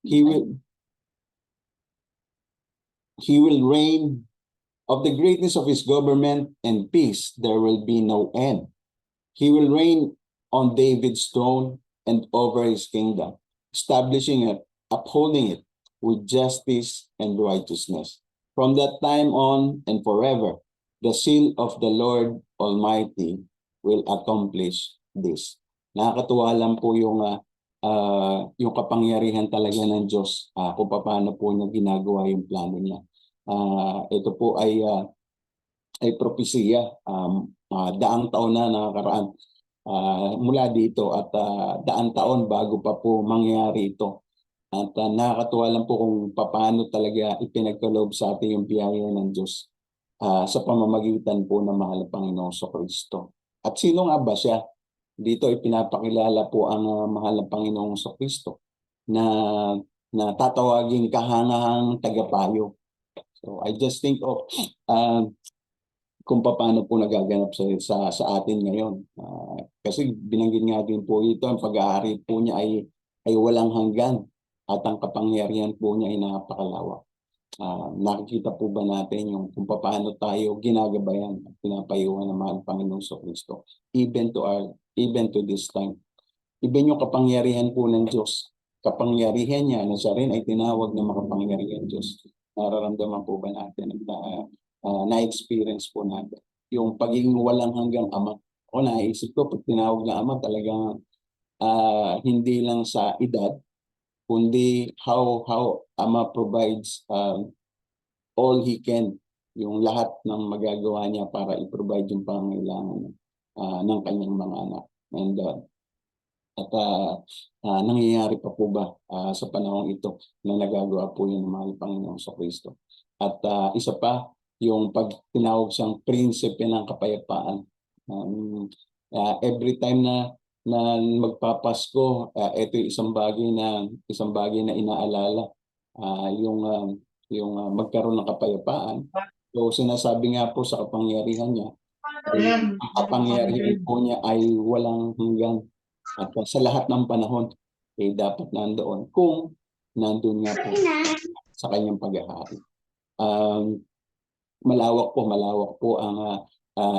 He will reign. Of the greatness of his government and peace, there will be no end. He will reign on David's throne and over his kingdom, establishing it, upholding it with justice and righteousness. From that time on and forever, the seal of the Lord Almighty will accomplish this. Nakakatuwa lang po yung kapangyarihan talaga ng Diyos kung paano po niya ginagawa yung plano niya. Ito po ay propesiya, daang taon na nakakaraan mula dito at daang taon bago pa po mangyari ito. At nakakatuwa lang po kung paano talaga ipinagkaloob sa atin yung biyaya ng Diyos sa pamamagitan po ng mahal na Panginoong Kristo. At sino nga ba siya? Dito ipinapakilala po ang mahal na Panginoong Kristo na tatawaging kahangahang tagapayo. So I just think of kung paano po nagaganap sa atin ngayon. Kasi binanggit nga din po ito, ang pag-aari po niya ay walang hanggan at ang kapangyarihan po niya ay napakalawak. Nakikita po ba natin yung kung paano tayo ginagabayan at pinapayuhan ng mahal Panginoong Kristo even to this time. Even yung kapangyarihan po ng Diyos, kapangyarihan niya na siya rin ay tinawag na makapangyarihan Diyos. Nararamdaman po ba natin at na-experience po natin yung pagiging walang hanggang ama. O naisip ko, pag tinawag na ama, talagang hindi lang sa edad, kundi how ama provides all he can, yung lahat ng magagawa niya para i-provide yung pangangailangan ng kanyang mga anak. And nangyayari pa po ba sa panahong ito na nagagawa po yun ng mahal Panginoong Kristo. At isa pa, yung pag tinawag siyang prinsipe ng kapayapaan. Every time na magpapasko, ito isang bagay na inaalala, yung magkaroon ng kapayapaan. So sinasabi nga po sa kapangyarihan niya, ang kapangyarihan po niya ay walang hanggan. At sa lahat ng panahon, dapat nandoon kung nandun nga po sa kanyang paghahari. Malawak po ang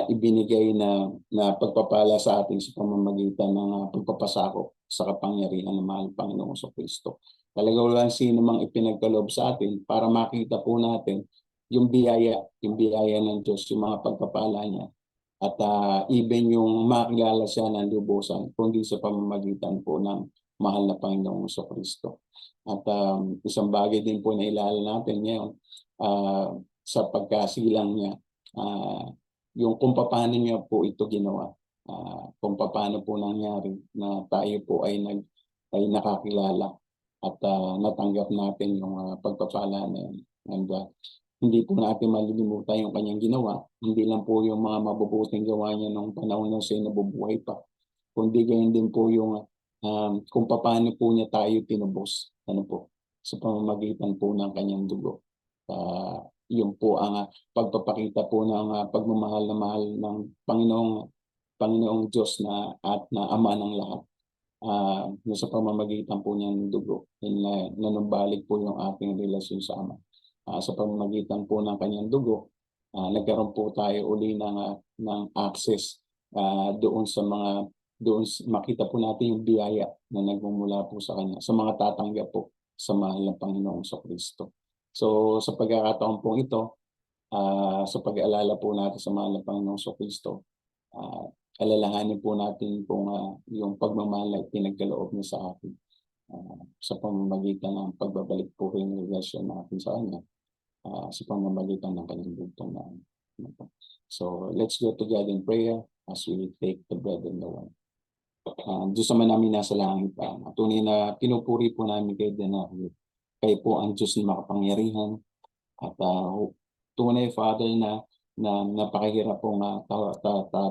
ibinigay na pagpapala sa atin sa pamamagitan ng pagpapasakop sa kapangyarihan ng mahal Panginoong Kristo. Talaga walang sino mang ipinagkaloob sa atin para makita po natin yung biyaya ng Diyos, yung mga pagpapala niya. At even yung makilala siya ng lubusan, kundi sa pamamagitan po ng mahal na Panginoong Kristo. At isang bagay din po na ilala natin ngayon sa pagkasilang niya, yung kung paano niya po ito ginawa, kung paano po nangyari na tayo po ay nakakilala at natanggap natin yung pagpapala na yun. And hindi po natin malilimutan yung kanyang ginawa. Hindi lang po yung mga mabubuting gawa niya nung panahon na siya nabubuhay pa, kundi gayon din po yung kung paano po niya tayo tinubos sa pamamagitan po ng kanyang dugo. Yun po ang pagpapakita po ng pagmamahal na mahal ng Panginoong Diyos na Ama ng lahat. Sa pamamagitan po niyang dugo, nanumbalik po yung ating relasyon sa Ama. Sa pamamagitan po ng kanyang dugo, nagkaroon po tayo uli ng access doon makita po natin yung biyaya na nagmumula po sa kanya, sa mga tatanggap po sa mahal na Panginoong Kristo. So sa pagkakataon po ito, sa pag-aalala po natin sa mahal na Panginoong Kristo, alalahanin po natin kung yung pagmamahal ay pinagkaloob niya sa atin sa pamamagitan ng pagbabalik po yung relasyon natin sa kanya. Sa pamamagitan ng kanyang bugtong na. So let's go to God in prayer as we take the bread and the wine. Diyos naman namin nasa langit, tunay na pinupuri po namin kayo din na kayo po ang Diyos na makapangyarihan at tunay Father na napakahirap pong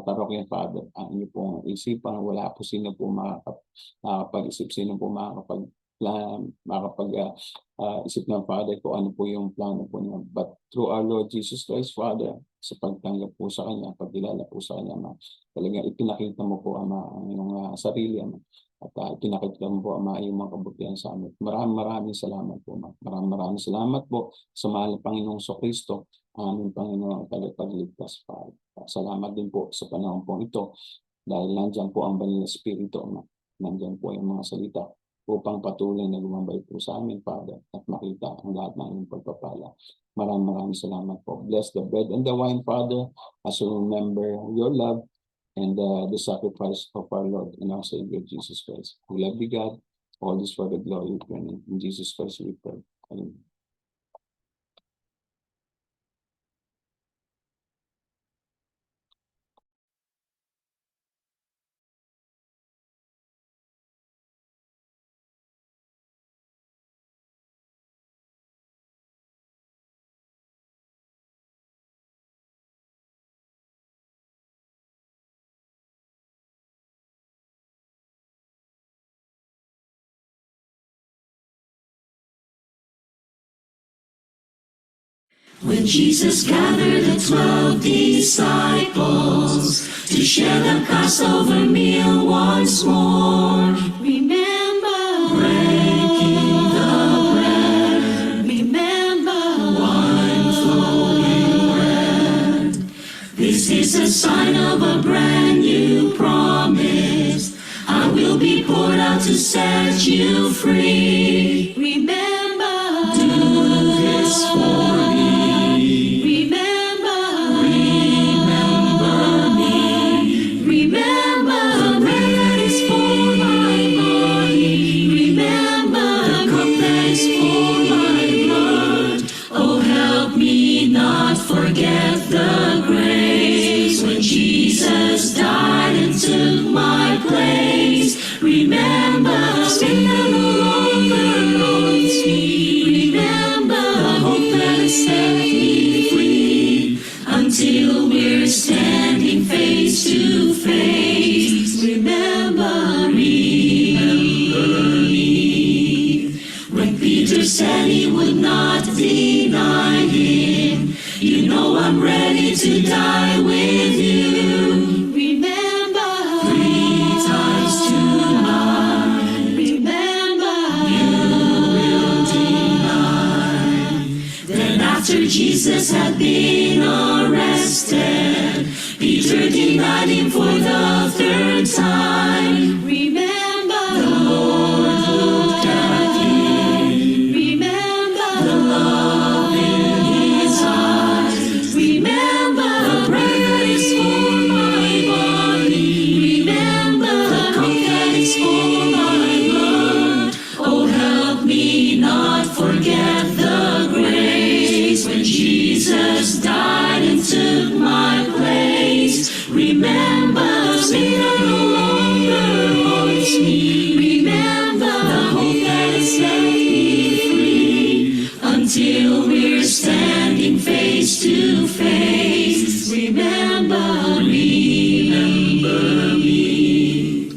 tarokin Father. Ang inyo pong isipan, wala po sino po makakapag-isip, sino po makakapag-isip ng Father kung ano po yung plano po niya. But through our Lord Jesus Christ, Father, sa pagtanggap po sa Kanya, pagkilala po sa Kanya, talagang ipinakita mo po, Ama, ang iyong sarili, Ama. at pinakita mo po, Ama, iyong mga kabutihan sa amin. Maraming salamat po, Ama. Maraming salamat po sa mahal na Panginoong Kristo, aming Panginoon at tagapagligtas, Father. At salamat din po sa panahon po ito dahil nandiyan po ang Banal na Espiritu, Ama. Nandiyan po yung mga salita upang patuloy na lumabay po sa amin, Father, at makita ang lahat ng iyong pagpapala. Maraming salamat po. Bless the bread and the wine, Father, as we remember your love and the sacrifice of our Lord and our Savior Jesus Christ. We love you, God. All this for the glory of your name. In Jesus Christ we pray. Amen. When Jesus gathered the 12 disciples to share the Passover meal once more, remember breaking the bread, remember wine flowing red. This is a sign of a brand new promise. I will be poured out to set you free. Remember, do this for me. Forget the grace when Jesus died and took my place. Remember, sin no longer owns me. Remember, the hope that has set me free. Until we're standing face to face. Remember me. When Peter said he would not deny him, you know I'm ready to die with you. Remember, 3 times tonight. Remember, you will deny. Then after Jesus had been arrested, Peter denied him for the 3rd time. Remember, the Lord looked at him. Remember, the love in his eyes. Remember, the bread is for my body. Remember, the cup that is for my blood. Oh, help me not forget the grace when Jesus died and took my place. Remember, sin no longer haunts me. Remember, the hope that has set me free. Until we're standing face to face. Remember me. Remember me.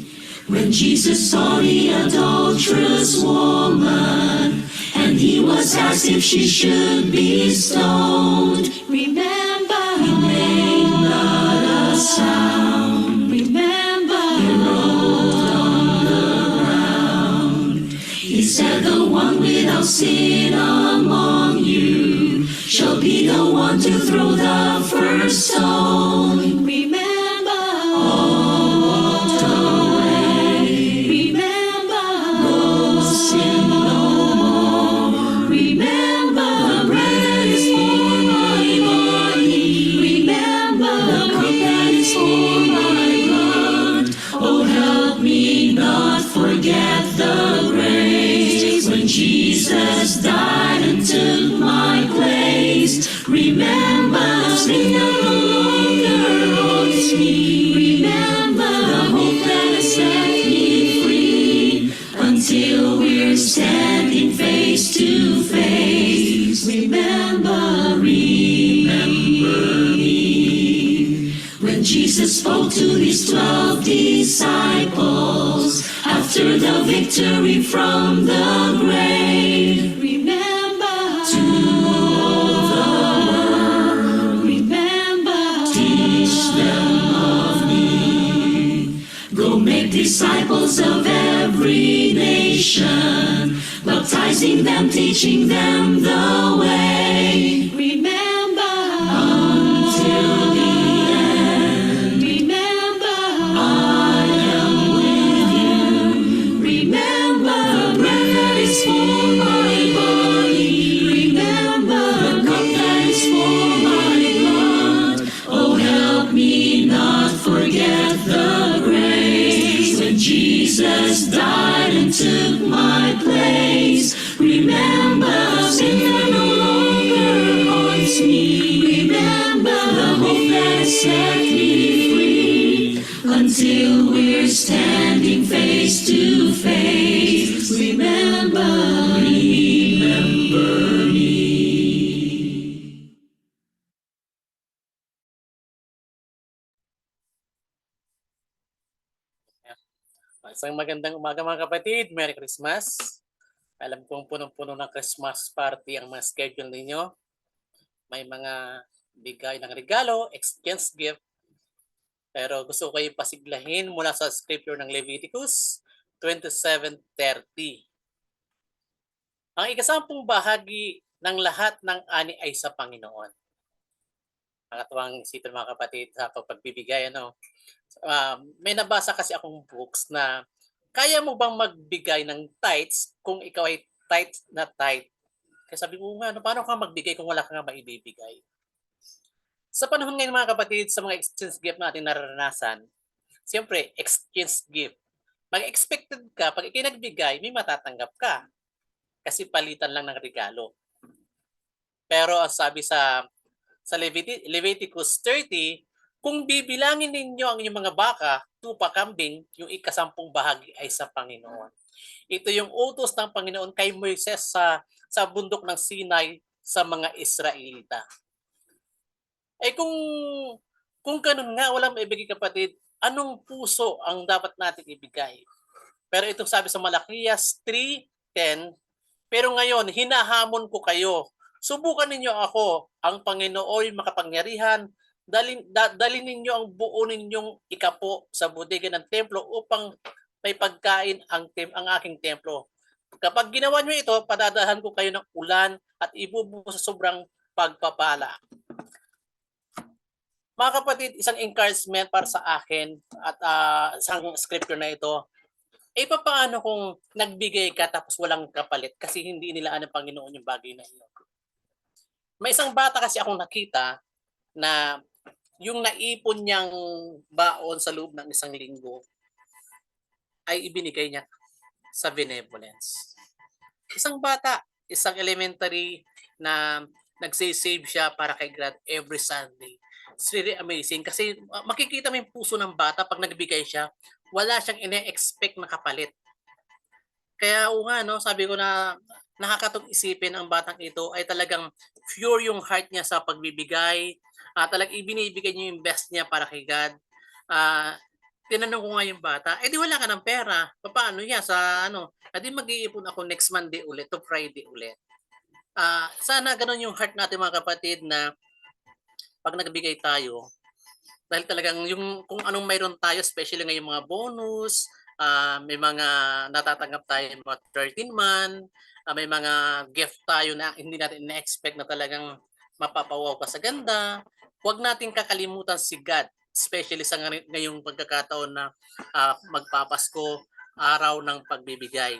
When Jesus saw the adulterous woman, and he was asked if she should be stoned, remember, he made not a sound. Remember, he rolled on the ground. He said, the one without sin among you shall be the one to throw the first stone. Remember, all walked away. Remember, no sin no more. Remember, the bread is for my body. Remember, the cup that is for my blood. Oh, help me not forget the grace when Jesus died and took my place. Remember, sin no longer haunts me. Remember, the hope that has set me free. Until we're standing face to face. Remember me. When Jesus spoke to his 12 disciples after the victory from the grave, remember, to all the world, remember, teach them of me. Go make disciples of every every nation, baptizing them, teaching them the way. Remember, until the end. Remember, I am with you. Remember, the bread that is for my body. Remember, the cup that is for my blood. Oh, help me not forget the grace when Jesus died and took my place. Remember, sin no longer haunts me. Remember, the hope that set me free. Until we're standing face to face. Remember, remember me. Isang magandang umaga mga kapatid. Merry Christmas. Alam kong punong-puno ng Christmas party ang mga schedule ninyo. May mga bigay ng regalo, exchange gift. Pero gusto ko kayong pasiglahin mula sa scripture ng Leviticus 27:30. Ang ikasampung bahagi ng lahat ng ani ay sa Panginoon. Nakatuwang isipin mga kapatid sa pagbibigay. May nabasa kasi akong books na kaya mo bang magbigay ng tithes kung ikaw ay tithe na tithe? Kaya sabi ko nga, paano ka magbigay kung wala ka nga maibibigay? Sa panahon ngayon mga kapatid, sa mga exchange gift natin nararanasan, siyempre, exchange gift. Mag-expected ka, pag ikinagbigay, may matatanggap ka. Kasi palitan lang ng regalo. Pero ang sabi sa Leviticus 30, kung bibilangin ninyo ang inyong mga baka, tupa, kambing, yung ikasampung bahagi ay sa Panginoon. Ito yung utos ng Panginoon kay Moises sa bundok ng Sinai sa mga Israelita. Kung ganun nga, walang maibigay kapatid, anong puso ang dapat natin ibigay? Pero itong sabi sa Malakias 3:10, pero ngayon, hinahamon ko kayo. Subukan ninyo ako, ang Panginoon makapangyarihan, dalhin ninyo ang buo ninyong ikapo sa bodega ng templo upang may pagkain ang aking templo. Kapag ginawa nyo ito, padadahan ko kayo ng ulan at ibubuo sa sobrang pagpapala. Mga kapatid, isang encouragement para sa akin at isang scripture na ito. Paano kung nagbigay ka tapos walang kapalit kasi hindi nila ng Panginoon yung bagay na iyon? May isang bata kasi akong nakita na yung naipon niyang baon sa loob ng isang linggo ay ibinigay niya sa benevolence. Isang bata, isang elementary na nagsisave siya para kay God every Sunday. It's really amazing kasi makikita mo yung puso ng bata pag nagbigay siya, wala siyang ine-expect na kapalit. Kaya sabi ko na nakakatong isipin ang batang ito ay talagang pure yung heart niya sa pagbibigay. Talagang ibinibigay niya yung best niya para kay God. Tinanong ko nga yung bata, di wala ka ng pera. Paano niya di mag-iipon ako next Monday ulit to Friday ulit. Sana ganun yung heart natin mga kapatid na pag nagbigay tayo, dahil talagang yung kung anong mayroon tayo, especially ngayong mga bonus, may mga natatanggap tayo mga 13-month, may mga gift tayo na hindi natin na-expect na talagang mapapawaw ka sa ganda. Huwag natin kakalimutan si God, especially sa ngayong pagkakataon na magpapasko, araw ng pagbibigay.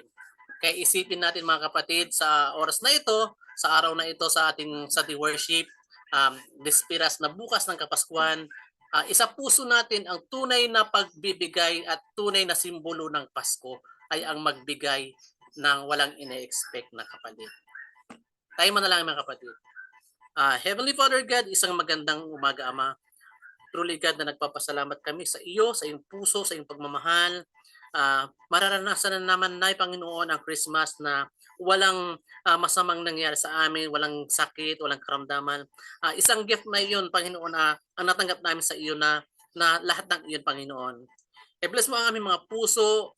Kaya isipin natin mga kapatid sa oras na ito, sa araw na ito sa ating Sunday worship, Despiras na bukas ng Kapaskuhan, isa puso natin ang tunay na pagbibigay at tunay na simbolo ng Pasko ay ang magbigay ng walang ine-expect na kapalit. Tayo manalangin mga kapatid. Heavenly Father God, isang magandang umaga Ama. Truly God na nagpapasalamat kami sa iyo, sa iyong puso, sa iyong pagmamahal. Mararanasan na naman na Panginoon ang Christmas na walang masamang nangyari sa amin, walang sakit, walang karamdaman. Isang gift na iyon, Panginoon, ang natanggap namin sa iyo na lahat ng iyon, Panginoon. Bless mo ang aming mga puso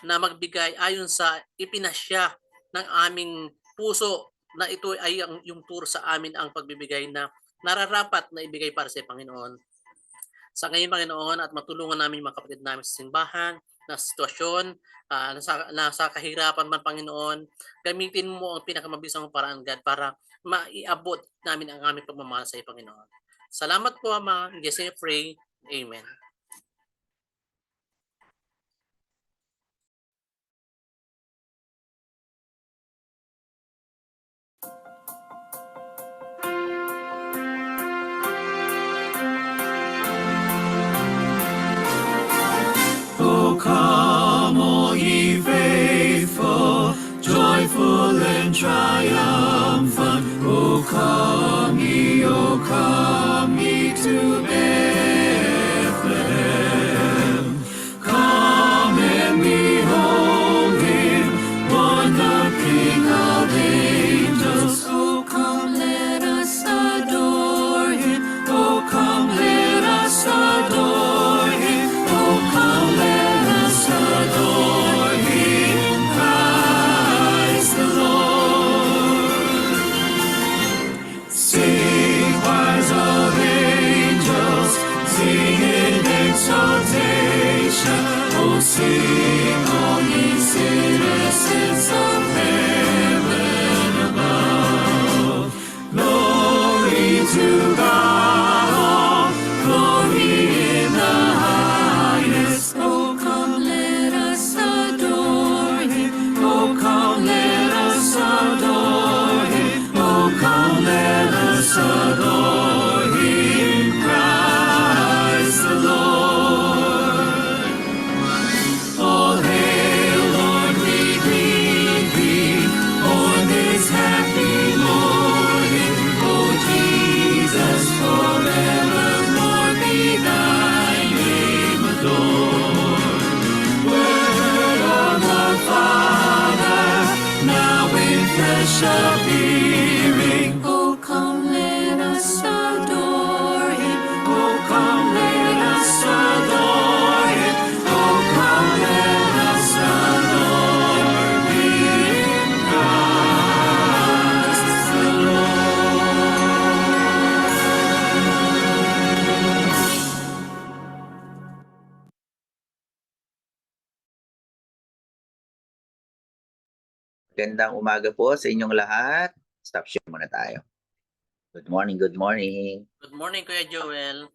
na magbigay ayon sa ipinasya ng aming puso na ito ay yung turo sa amin ang pagbibigay na nararapat na ibigay para sa Panginoon. Sa ngayon, Panginoon, at matulungan namin mga kapatid namin sa simbahan na sitwasyon, nasa kahirapan man, Panginoon, gamitin mo ang pinakamabisang paraan, God, para maiabot namin ang aming pagmamahal sa iyo, Panginoon. Salamat po, Ama. In Jesus' name I pray. Amen. Oh, come, all ye faithful, joyful and triumphant. Oh, come ye to Bethlehem. Come and behold him, born the King of angels. Oh, come, let us adore him. Oh, come, let us adore him. Oh, come, let us adore him, Christ the Lord. Sing, choirs of angels, sing in exaltation. Oh, sing, all ye citizens of heaven above. Glory to God, glory in the highest. Oh, come, let us adore him. Oh, come, let us adore him. Oh, come, let us adore him, Christ the Lord. All hail, Lord, we greet thee on this happy morning. Oh, Jesus, forevermore be thy name adored. Word of the Father, now in flesh appearing. Oh, come, let us adore him. Oh, come, let us adore him. Oh, come, let us adore him, Christ the Lord. Gandang umaga po sa inyong lahat. Stop share muna tayo. Good morning, good morning. Good morning, Kuya Joel.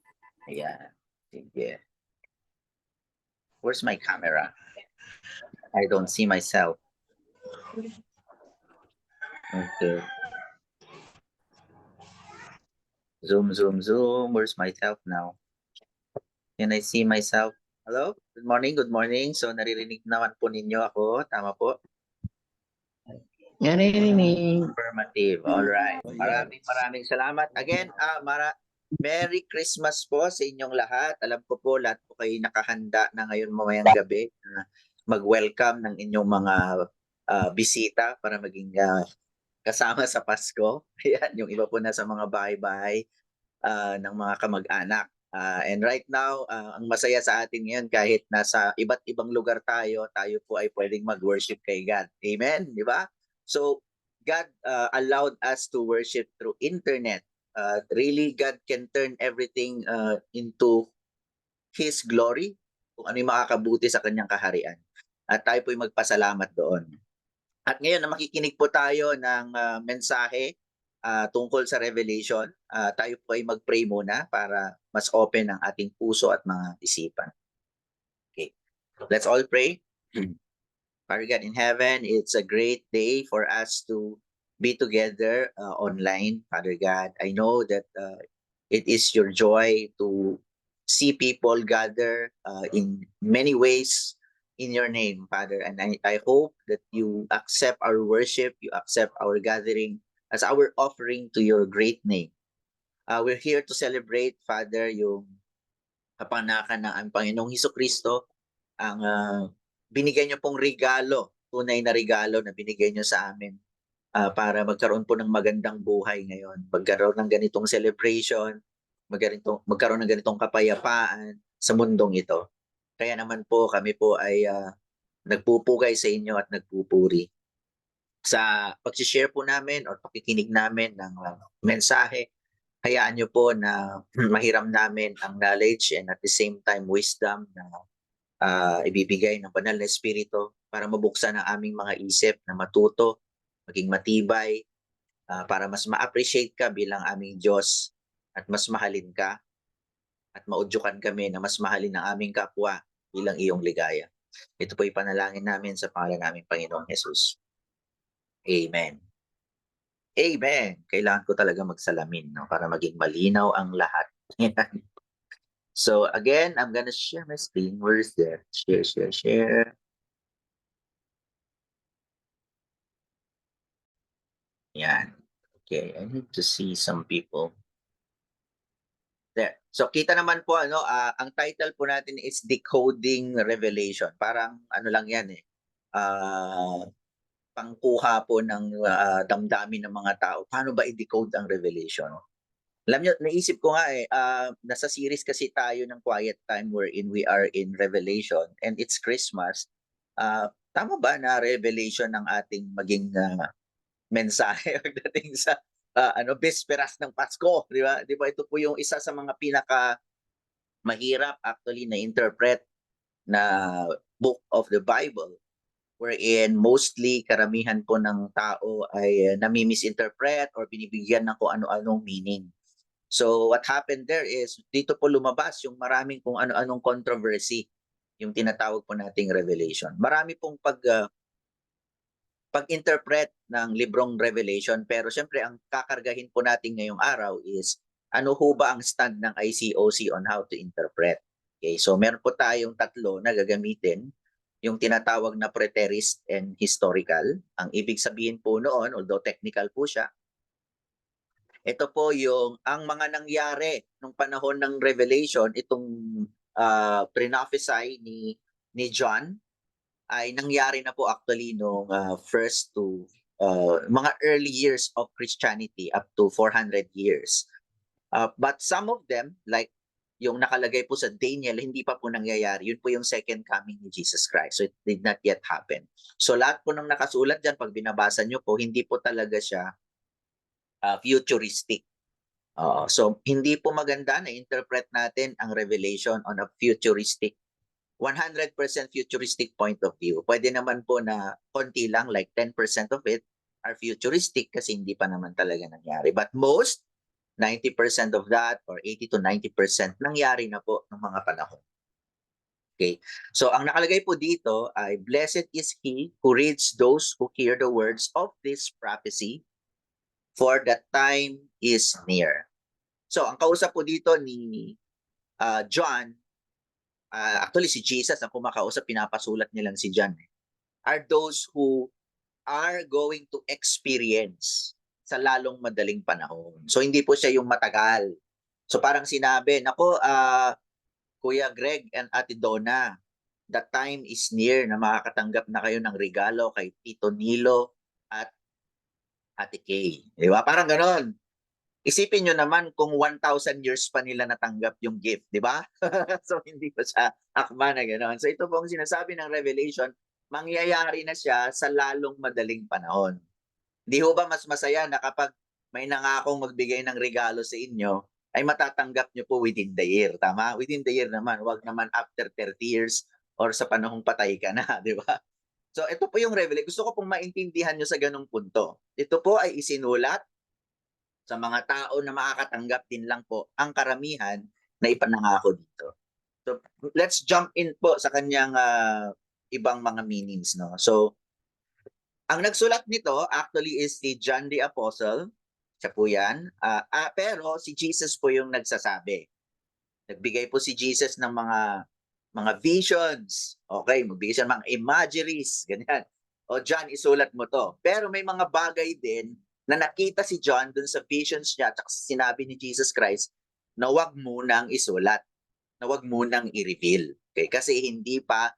Ayan. Sige. Where's my camera? I don't see myself. Okay. Zoom, zoom, zoom. Where's myself now? Can I see myself? Hello? Good morning, good morning. So naririnig naman po ninyo ako. Tama po? Naririnig. Affirmative. All right. Maraming salamat. Again, Merry Christmas po sa inyong lahat. Alam ko po lahat po kayo nakahanda na ngayon mamayang gabi na mag-welcome ng inyong mga bisita para maging kasama sa Pasko. Ayan, yung iba po na sa mga bahay-bahay ng mga kamag-anak. And right now, ang masaya sa atin ngayon kahit nasa iba't ibang lugar tayo po ay pwedeng mag-worship kay God. Amen? Di ba? So, God allowed us to worship through internet. Really, God can turn everything into His glory, kung ano yung makakabuti sa kanyang kaharian. At tayo po'y magpasalamat doon. At ngayon, na makikinig po tayo ng mensahe tungkol sa Revelation. Tayo po ay mag-pray muna para mas open ang ating puso at mga isipan. Okay, let's all pray. Father God in heaven, it's a great day for us to be together online, Father God. I know that it is your joy to see people gather in many ways in your name, Father. And I hope that you accept our worship, you accept our gathering as our offering to your great name. We're here to celebrate, Father, yung kapanakan ng ang Panginoong Hesukristo, ang binigay niyo pong regalo, tunay na regalo na binigay niyo sa amin para magkaroon po ng magandang buhay ngayon. Magkaroon ng ganitong celebration, magkaroon ng ganitong kapayapaan sa mundong ito. Kaya naman po kami po ay nagpupugay sa inyo at nagpupuri. Sa pag-share po namin o pakikinig namin ng mensahe, hayaan niyo po na mahiram namin ang knowledge and at the same time wisdom na ibibigay ng banal na Espiritu para mabuksan ang aming mga isip na matuto, maging matibay, para mas ma-appreciate ka bilang aming Diyos at mas mahalin ka at maudyukan kami na mas mahalin ang aming kapwa bilang iyong ligaya. Ito po ipanalangin namin sa pangalan naming Panginoong Jesus. Amen. Amen. Kailangan ko talaga magsalamin, no, para maging malinaw ang lahat. So again, I'm gonna share my screen. Where is there? Share. Yan. Okay, I need to see some people. There. So kita naman po ang title po natin is Decoding Revelation. Parang ano lang 'yan eh. Pangkuha po ng damdamin ng mga tao. Paano ba i-decode ang revelation? Alam niyo, naisip ko nga nasa series kasi tayo ng Quiet Time wherein we are in Revelation and it's Christmas. Tama ba na revelation ng ating maging mensahe pagdating sa bisperas ng Pasko, di ba? Di ba ito po yung isa sa mga pinaka mahirap actually na interpret na book of the Bible wherein mostly karamihan po ng tao ay nami-misinterpret or binibigyan ng kung ano-anong meaning. So what happened there is dito po lumabas yung maraming kung ano-anong controversy, yung tinatawag po nating revelation. Marami pong pag-interpret ng librong Revelation, pero syempre ang kakargahin po natin ngayong araw is ano ho ba ang stand ng ICOC on how to interpret. Okay, so meron po tayong tatlo na gagamitin, yung tinatawag na preterist and historical. Ang ibig sabihin po noon, although technical po siya, ito po yung ang mga nangyari nung panahon ng Revelation, itong prophesy ni John, ay nangyari na po actually nung first to mga early years of Christianity up to 400 years. But some of them, like yung nakalagay po sa Daniel, hindi pa po nangyayari. Yun po yung second coming ni Jesus Christ. So it did not yet happen. So lahat po ng nakasulat dyan, pag binabasa nyo po, hindi po talaga siya futuristic. So hindi po maganda na interpret natin ang Revelation on a futuristic 100% futuristic point of view. Pwede naman po na konti lang, like 10% of it are futuristic kasi hindi pa naman talaga nangyari. But most, 90% of that or 80 to 90% nangyari na po ng mga panahon. Okay. So ang nakalagay po dito ay, "Blessed is he who reads those who hear the words of this prophecy, for the time is near." So ang kausap po dito ni John, actually si Jesus ang kumakausap, pinapasulat nilang si John, are those who are going to experience sa lalong madaling panahon. So hindi po siya yung matagal. So parang sinabi, nako Kuya Greg and Ate Donna, the time is near na makakatanggap na kayo ng regalo kay Tito Nilo at Ate Kay. Di ba? Parang ganon. Isipin nyo naman kung 1,000 years pa nila natanggap yung gift, di ba? So hindi pa siya akma na gano'n. So ito pong sinasabi ng Revelation, mangyayari na siya sa lalong madaling panahon. Di ho ba mas masaya na kapag may nangakong magbigay ng regalo sa inyo, ay matatanggap nyo po within the year, tama? Within the year naman, wag naman after 30 years or sa panahong patay ka na, di ba? So ito po yung Revelation. Gusto ko pong maintindihan nyo sa ganung punto. Ito po ay isinulat sa mga tao na makakatanggap din lang po ang karamihan na ipanangako dito. So let's jump in po sa kanyang ibang mga meanings, no. So ang nagsulat nito actually is si John the Apostle. Siya po 'yan. Pero si Jesus po yung nagsasabi. Nagbigay po si Jesus ng mga visions. Okay, magbigay siya ng mga imageries, ganyan. O John, isulat mo to. Pero may mga bagay din na nakita si John dun sa visions niya at sinabi ni Jesus Christ na wag munang isulat, na wag munang i-reveal. Okay? Kasi hindi pa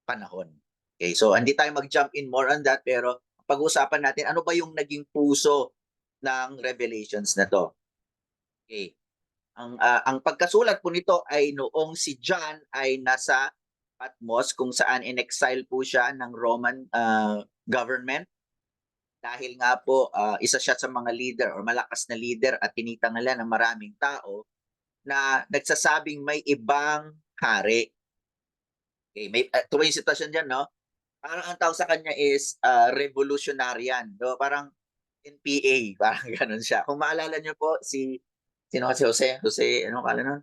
panahon. Okay? So hindi tayo mag-jump in more on that, pero pag-usapan natin ano ba yung naging puso ng revelations na to. Okay. Ang pagkasulat po nito ay noong si John ay nasa Patmos kung saan in-exile po siya ng Roman government. Dahil nga po, isa siya sa mga leader or malakas na leader at tinitangalan ng maraming tao na nagsasabing may ibang hari Okay, may ito yung sitwasyon diyan, no? Parang ang tawag sa kanya is revolutionarian, no? Parang NPA, parang gano'n siya. Kung maalala niyo po sino kasi Jose, ano pangalan nun?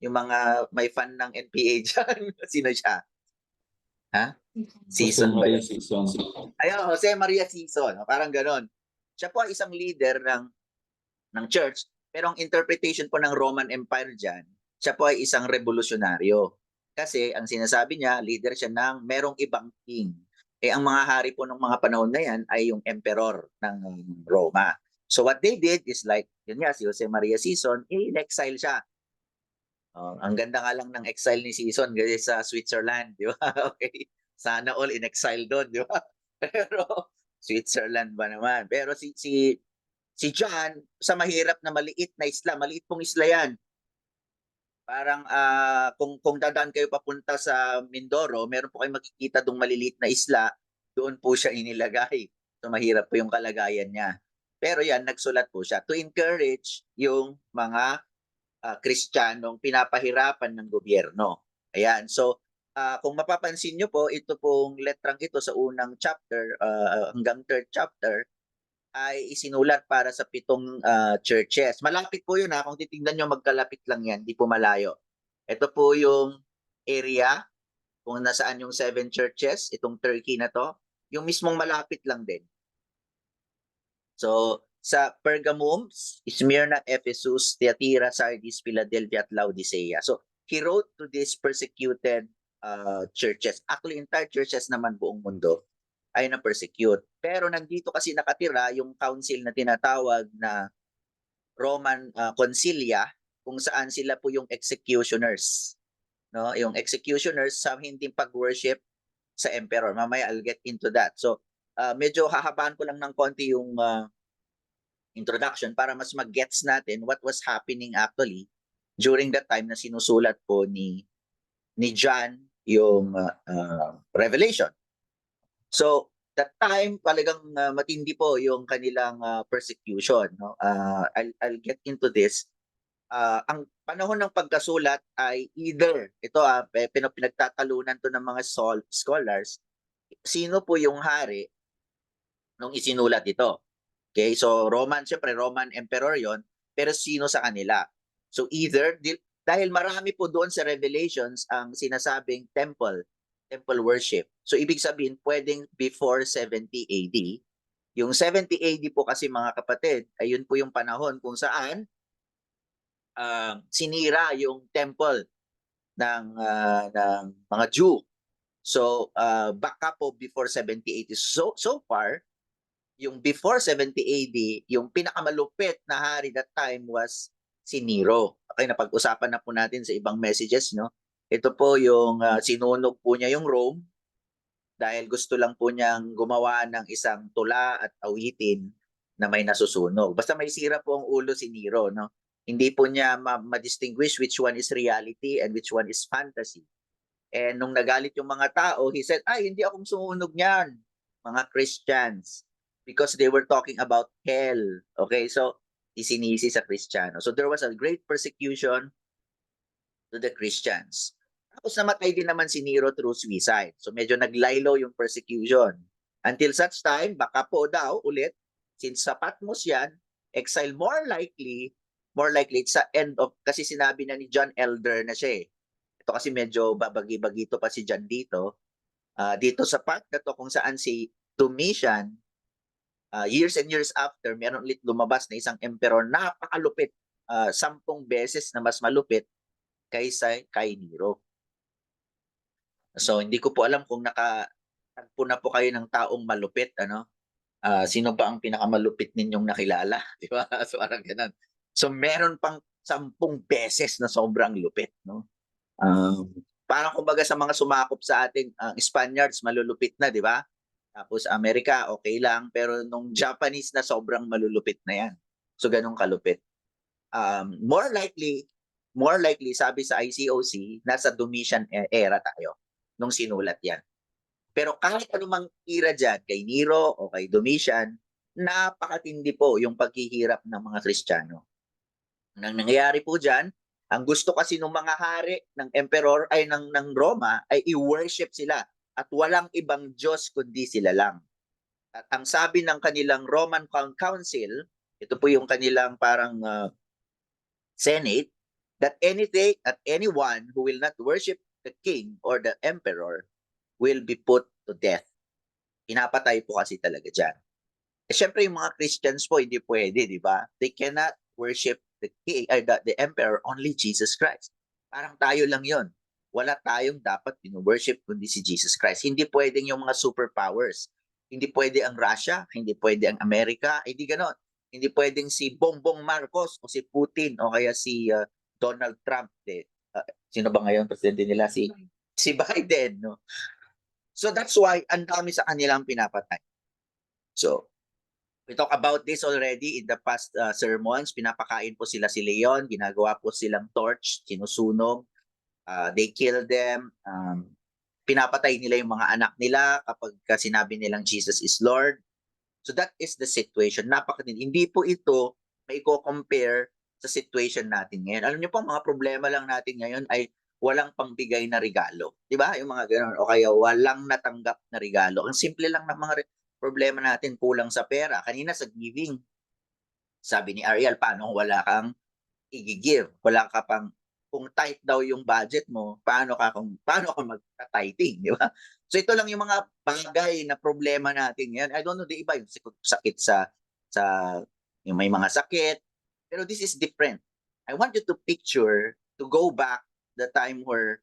Yung mga may fan ng NPA diyan, sino siya? Ha? Jose Season ba Maria yun? Sison. Ayun, Jose Maria Sison, parang gano'n. Siya po ay isang leader ng church, pero ang interpretation po ng Roman Empire diyan, siya po ay isang revolusyonaryo. Kasi ang sinasabi niya, leader siya ng merong ibang king. Eh ang mga hari po ng mga panahon na yan ay yung emperor ng Roma. So what they did is like, yun nga, si Jose Maria Sison, in-exile siya. Ang ganda nga lang ng exile ni Sison kasi sa Switzerland, di ba? Okay. Sana all in exile doon, di ba? Pero Switzerland ba naman? Pero si John, sa mahirap na maliit na isla, maliit pong isla yan. Parang kung dadaan kayo papunta sa Mindoro, meron po kayong makikita dong maliliit na isla, doon po siya inilagay. So mahirap po yung kalagayan niya. Pero yan, nagsulat po siya to encourage yung mga Kristiyanong pinapahirapan ng gobyerno. Ayan. So kung mapapansin nyo po, ito pong letrang ito sa unang chapter hanggang third chapter ay isinulat para sa 7 churches. Malapit po yun ha. Kung titignan nyo, magkalapit lang yan. Di po malayo. Ito po yung area kung nasaan yung 7 churches, itong Turkey na to. Yung mismong malapit lang din. So, sa Pergamum, Smyrna, Ephesus, Thyatira, Sardis, Philadelphia, at Laodicea. So, he wrote to these persecuted churches. Actually, entire churches naman buong mundo ay na-persecute. Pero nandito kasi nakatira yung council na tinatawag na Roman Concilia, kung saan sila po yung executioners. No? Yung executioners sa hindi pag-worship sa emperor. Mamaya I'll get into that. So, medyo hahabaan ko lang ng konti yung introduction para mas mag-gets natin what was happening actually during that time na sinusulat po ni John yung Revelation. So, that time talagang matindi po yung kanilang persecution, no? I'll get into this. Ang panahon ng pagkasulat ay either ito pinagtatalunan to ng mga scholars, sino po yung hari nung isinulat ito. Okay, so syempre Roman Emperor yon, pero sino sa kanila? So either, dahil marami po doon sa Revelations ang sinasabing temple worship. So ibig sabihin, pwedeng before 70 AD. Yung 70 AD po kasi mga kapatid, ayun po yung panahon kung saan sinira yung temple ng mga Jew. So baka po before 70 AD. So far, yung before 70 AD, yung pinakamalupit na hari that time was si Nero. Okay, napag-usapan na po natin sa ibang messages, no? Ito po yung sinunog po niya yung Rome dahil gusto lang po niyang gumawa ng isang tula at awitin na may nasusunog. Basta may sira po ang ulo si Nero, no? Hindi po niya ma-distinguish which one is reality and which one is fantasy. And nung nagalit yung mga tao, he said, ay, hindi akong sumunog niyan, mga Christians. Because they were talking about hell. Okay, so isinisi sa Kristiyano. So there was a great persecution to the Christians. Tapos namatay din naman si Nero through suicide. So medyo naglaylo yung persecution. Until such time, baka po daw ulit, since sa Patmos yan, exile more likely it's sa end of, kasi sinabi na ni John Elder na siya eh. Ito kasi medyo babagi-bagito pa si John dito. Dito sa part na to kung saan si Domitian, years and years after, meron ulit lumabas na isang emperor napakalupit, 10 beses na mas malupit kaysa kay Nero. So hindi ko po alam kung nakatagpo na po kayo ng taong malupit, ano? Sino ba ang pinakamalupit ninyong nakilala, di ba? So parang ganun. So meron pang 10 beses na sobrang lupit, no? Parang kumbaga sa mga sumakop sa ating Spaniards, malulupit na, di ba? Tapos Amerika, okay lang. Pero nung Japanese na sobrang malulupit na yan. So ganun kalupit. More likely, sabi sa ICOC, nasa Domitian era tayo nung sinulat yan. Pero kahit anumang era dyan, kay Nero o kay Domitian, napakatindi po yung paghihirap ng mga Kristiyano. Nang nangyayari po dyan, Ang gusto kasi ng mga hari ng emperor ay ng Roma ay i-worship sila at walang ibang Diyos kundi sila lang. At ang sabi ng kanilang Roman Council, ito po yung kanilang parang Senate, that anything at anyone who will not worship the king or the emperor will be put to death. Pinapatay po kasi talaga dyan. Eh, syempre yung mga Christians po hindi pwede, di ba? They cannot worship the king, the emperor, only Jesus Christ. Parang tayo lang yon. Wala tayong dapat worship kundi si Jesus Christ. Hindi pwedeng yung mga superpowers. Hindi pwede ang Russia, hindi pwede ang Amerika, hindi ganon. Hindi pwedeng si Bongbong Marcos o si Putin o kaya si Donald Trump. Sino ba ngayon presidente nila? Si Biden, no? So that's why ang dami sa kanilang pinapatay. So we talk about this already in the past sermons. Pinapakain po sila si Leon, ginagawa po silang torch, sinusunog. They kill them. Pinapatay nila yung mga anak nila kapag sinabi nilang Jesus is Lord. So that is the situation. Hindi po ito may compare sa situation natin ngayon. Alam niyo po, mga problema lang natin ngayon ay walang pangbigay na regalo. Di ba? Yung mga gano'n. O kaya walang natanggap na regalo. Ang simple lang ng mga problema natin, kulang sa pera. Kanina sa giving, sabi ni Ariel, paano wala kang i-give? Wala ka pang, kung tight daw yung budget mo, paano ka magta-tithing, di ba? So ito lang yung mga bagay na problema natin ngayon. I don't know, di iba yung sakit sa yung may mga sakit. Pero this is different. I want you to picture, to go back the time where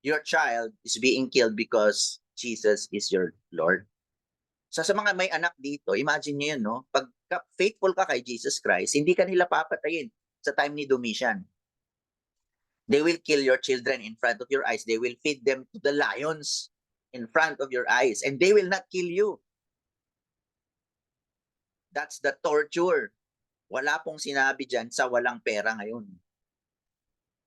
your child is being killed because Jesus is your Lord. So sa mga may anak dito, imagine niyo yun, no? Pag faithful ka kay Jesus Christ, hindi ka nila papatayin sa time ni Domitian. They will kill your children in front of your eyes. They will feed them to the lions in front of your eyes. And they will not kill you. That's the torture. Wala pong sinabi dyan sa walang pera ngayon.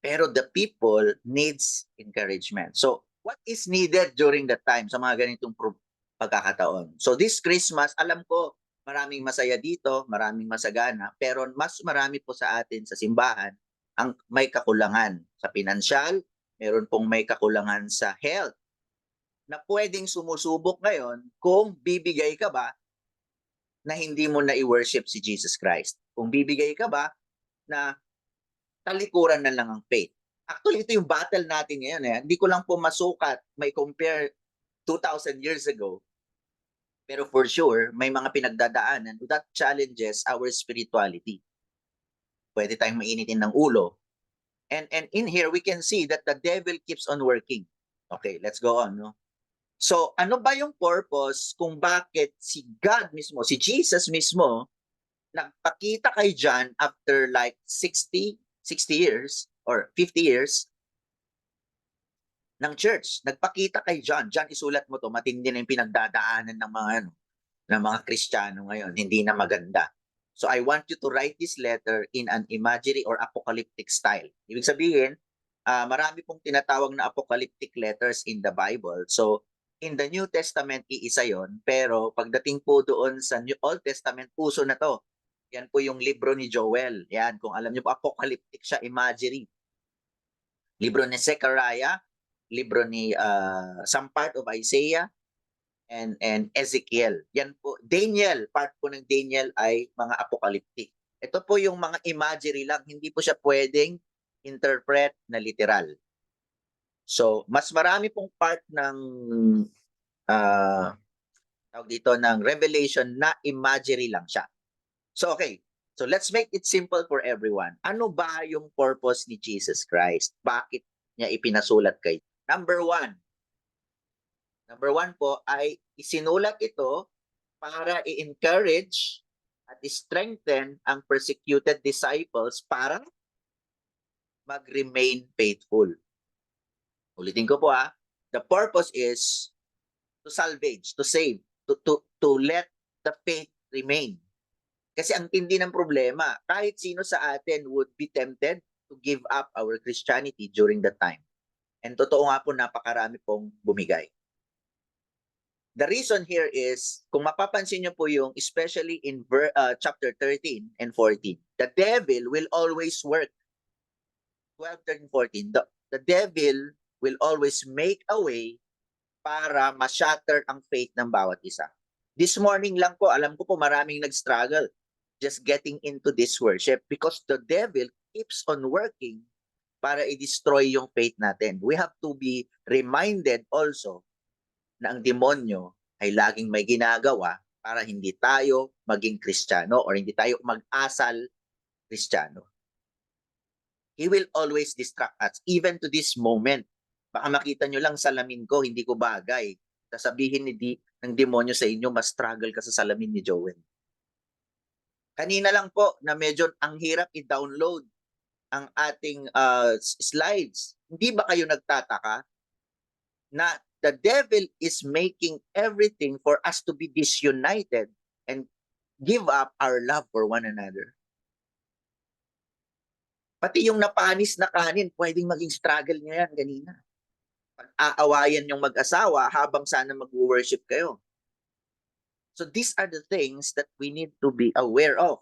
Pero the people needs encouragement. So, what is needed during that time sa mga ganitong pagkakataon? So, this Christmas, alam ko, maraming masaya dito, maraming masagana, pero mas marami po sa atin sa simbahan ang may kakulangan sa pinansyal, meron pong may kakulangan sa health, na pwedeng sumusubok ngayon kung bibigay ka ba na hindi mo na i-worship si Jesus Christ. Kung bibigay ka ba na talikuran na lang ang faith. Actually, ito yung battle natin ngayon. Hindi ko lang po masukat, may compare 2,000 years ago. Pero for sure, may mga pinagdadaanan that challenges our spirituality. Pwede tayong mainitin ng ulo. And in here, we can see that the devil keeps on working. Okay, let's go on. No? So, ano ba yung purpose kung bakit si God mismo, si Jesus mismo, nagpakita kay John after like 60 years or 50 years ng church. Nagpakita kay John. John, isulat mo to, matindi na yung pinagdadaanan ng mga Kristiyano ngayon. Hindi na maganda. So I want you to write this letter in an imagery or apocalyptic style. Ibig sabihin, marami pong tinatawag na apocalyptic letters in the Bible. So in the New Testament, iisa yon. Pero pagdating po doon sa Old Testament, puso na to. Yan po yung libro ni Joel. Yan, kung alam niyo po, apocalyptic siya, imagery. Libro ni Zechariah, libro ni some part of Isaiah, and Ezekiel. Yan po, Daniel, part po ng Daniel ay mga apocalyptic. Ito po yung mga imagery lang, hindi po siya pwedeng interpret na literal. So, mas marami pong part ng tawag dito ng Revelation na imagery lang siya. So, okay. So, let's make it simple for everyone. Ano ba yung purpose ni Jesus Christ? Bakit niya ipinasulat kay? Number one po ay isinulat ito para i-encourage at i-strengthen ang persecuted disciples para mag-remain faithful. Ulitin ko po the purpose is to salvage, to save, to let the faith remain. Kasi ang tindi ng problema, kahit sino sa atin would be tempted to give up our Christianity during that time. And totoo nga po, napakarami pong bumigay. The reason here is, kung mapapansin nyo po yung, especially in chapter 13 and 14, the devil will always work 12, 13, 14, the devil will always make a way para ma-shatter ang faith ng bawat isa. This morning lang po, alam ko po maraming nag-struggle just getting into this worship because the devil keeps on working para i-destroy yung faith natin. We have to be reminded also na ang demonyo ay laging may ginagawa para hindi tayo maging Kristiyano or hindi tayo mag-asal Kristiyano. He will always distract us, even to this moment. Baka makita nyo lang salamin ko, hindi ko bagay. Sasabihin ng demonyo sa inyo, mas struggle ka sa salamin ni Joel. Kanina lang po na medyo ang hirap i-download ang ating slides. Hindi ba kayo nagtataka na the devil is making everything for us to be disunited and give up our love for one another? Pati yung napanis na kanin, pwedeng maging struggle niya yan kanina. Pag-aawayan yung mag-asawa habang sana mag-worship kayo. So these are the things that we need to be aware of.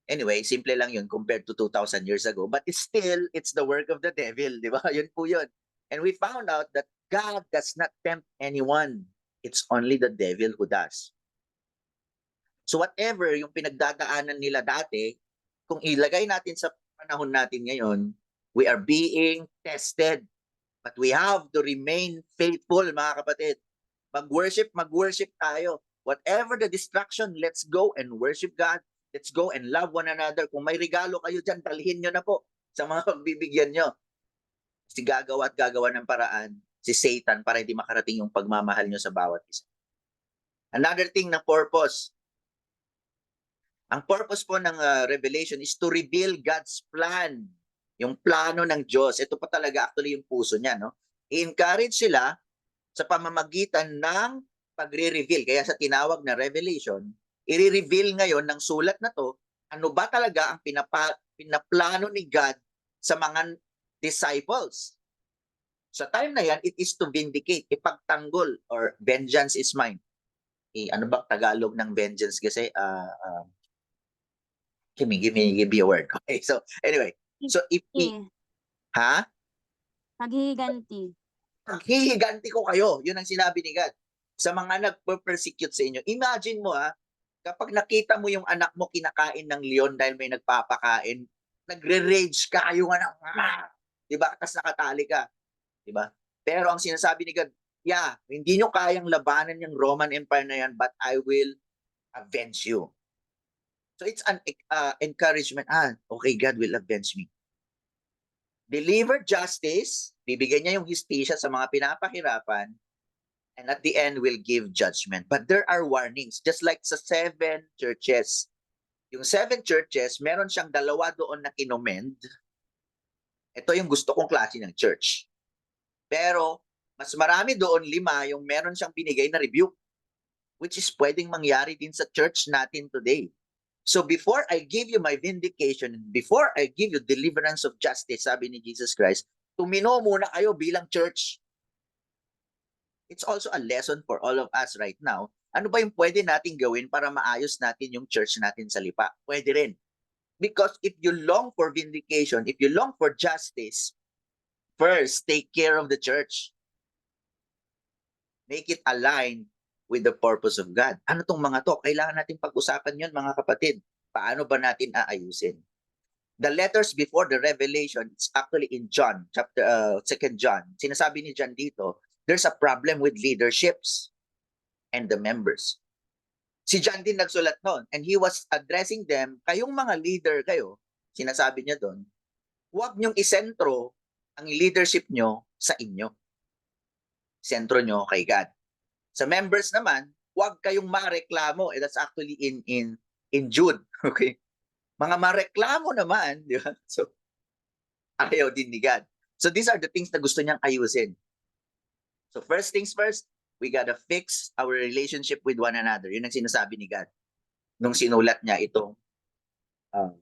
Anyway, simple lang yun compared to 2,000 years ago. But it's the work of the devil, di ba? Yun po yun. And we found out that God does not tempt anyone. It's only the devil who does. So whatever yung pinagdadaanan nila dati, kung ilagay natin sa panahon natin ngayon, we are being tested. But we have to remain faithful, mga kapatid. Mag-worship tayo. Whatever the distraction, let's go and worship God. Let's go and love one another. Kung may regalo kayo dyan, talhin nyo na po sa mga pagbibigyan nyo. Kasi gagawa ng paraan si Satan para hindi makarating yung pagmamahal nyo sa bawat isa. Another thing na purpose. Ang purpose po ng Revelation is to reveal God's plan. Yung plano ng Diyos. Ito pa talaga actually yung puso niya. No? I-encourage sila sa pamamagitan ng pagre-reveal. Kaya sa tinawag na Revelation, i-reveal ngayon ng sulat na to, ano ba talaga ang pinaplano ni God sa mga disciples. Sa time na yan, it is to vindicate, ipagtanggol, or vengeance is mine. Ano ba Tagalog ng vengeance kasi? Give me a word. Okay, so anyway. So ha? Paghihiganti. Hihiganti ko kayo. Yun ang sinabi ni God. Sa mga nagpe-persecute sa inyo. Imagine mo kapag nakita mo yung anak mo kinakain ng leon dahil may nagpapakain, nagre-rage ka, yung anak, diba? Tapos nakatali ka. Diba? Pero ang sinasabi ni God, hindi nyo kayang labanan yung Roman Empire na yan, but I will avenge you. So it's an encouragement. Okay, God will avenge me. Deliver justice, bibigyan niya yung hustisya sa mga pinapahirapan, and at the end will give judgment. But there are warnings, just like sa 7 churches. Yung 7 churches, meron siyang 2 doon na kinomend. Ito yung gusto kong klase ng church. Pero mas marami doon 5 yung meron siyang binigay na rebuke, which is pwedeng mangyari din sa church natin today. So before I give you my vindication, before I give you deliverance of justice, sabi ni Jesus Christ, tumino muna kayo bilang church. It's also a lesson for all of us right now. Ano ba yung pwede natin gawin para maayos natin yung church natin sa lipa? Pwede rin. Because if you long for vindication, if you long for justice, first, take care of the church. Make it align with the purpose of God. Ano tong mga to? Kailangan natin pag-usapan yun, mga kapatid. Paano ba natin aayusin? The letters before the Revelation, it's actually in John, chapter 2 John. Sinasabi ni John dito, there's a problem with leaderships and the members. Si John din nagsulat noon, and he was addressing them, kayong mga leader kayo, sinasabi niya doon, huwag niyong isentro ang leadership nyo sa inyo. Sentro nyo kay God. Sa members naman, huwag kayong mareklamo. That's actually in Jude. Okay? Mga mareklamo naman, di ba? So, ayaw din ni God. So these are the things na gusto niyang ayusin. So first things first, we gotta fix our relationship with one another. Yun ang sinasabi ni God nung sinulat niya itong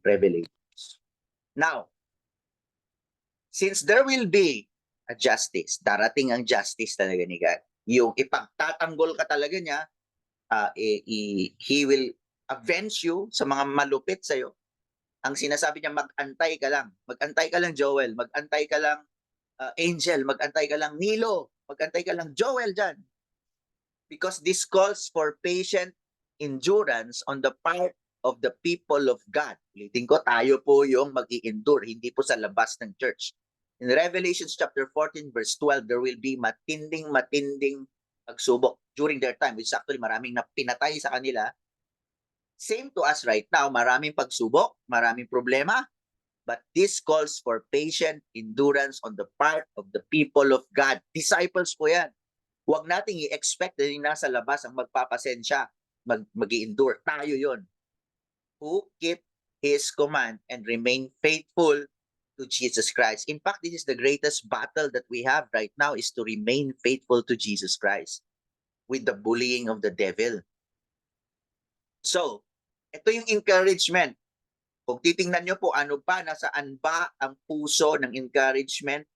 Revelations. Now, since there will be a justice, darating ang justice talaga ni God. Yung ipagtatanggol ka talaga niya, he will avenge you sa mga malupit sa'yo. Ang sinasabi niya, mag-antay ka lang. Mag-antay ka lang, Joel. Mag-antay ka lang, Angel. Mag-antay ka lang, Nilo. Mag-antay ka lang, Joel dyan. Because this calls for patient endurance on the part of the people of God. Ulitin ko, tayo po yung mag-i-endure, hindi po sa labas ng church. In Revelation chapter 14 verse 12, there will be matinding pagsubok during their time, which is actually maraming na pinatay sa kanila. Same to us right now, maraming pagsubok, maraming problema, but this calls for patient endurance on the part of the people of God. Disciples po yan. Huwag nating i-expect na yung nasa labas ang magpapasensya, mag-i-endure. Tayo yon who keep His command and remain faithful to Jesus Christ. In fact, this is the greatest battle that we have right now, is to remain faithful to Jesus Christ with the bullying of the devil. So, ito yung encouragement. Kung titingnan nyo po, ano ba, nasaan ba ang puso ng encouragement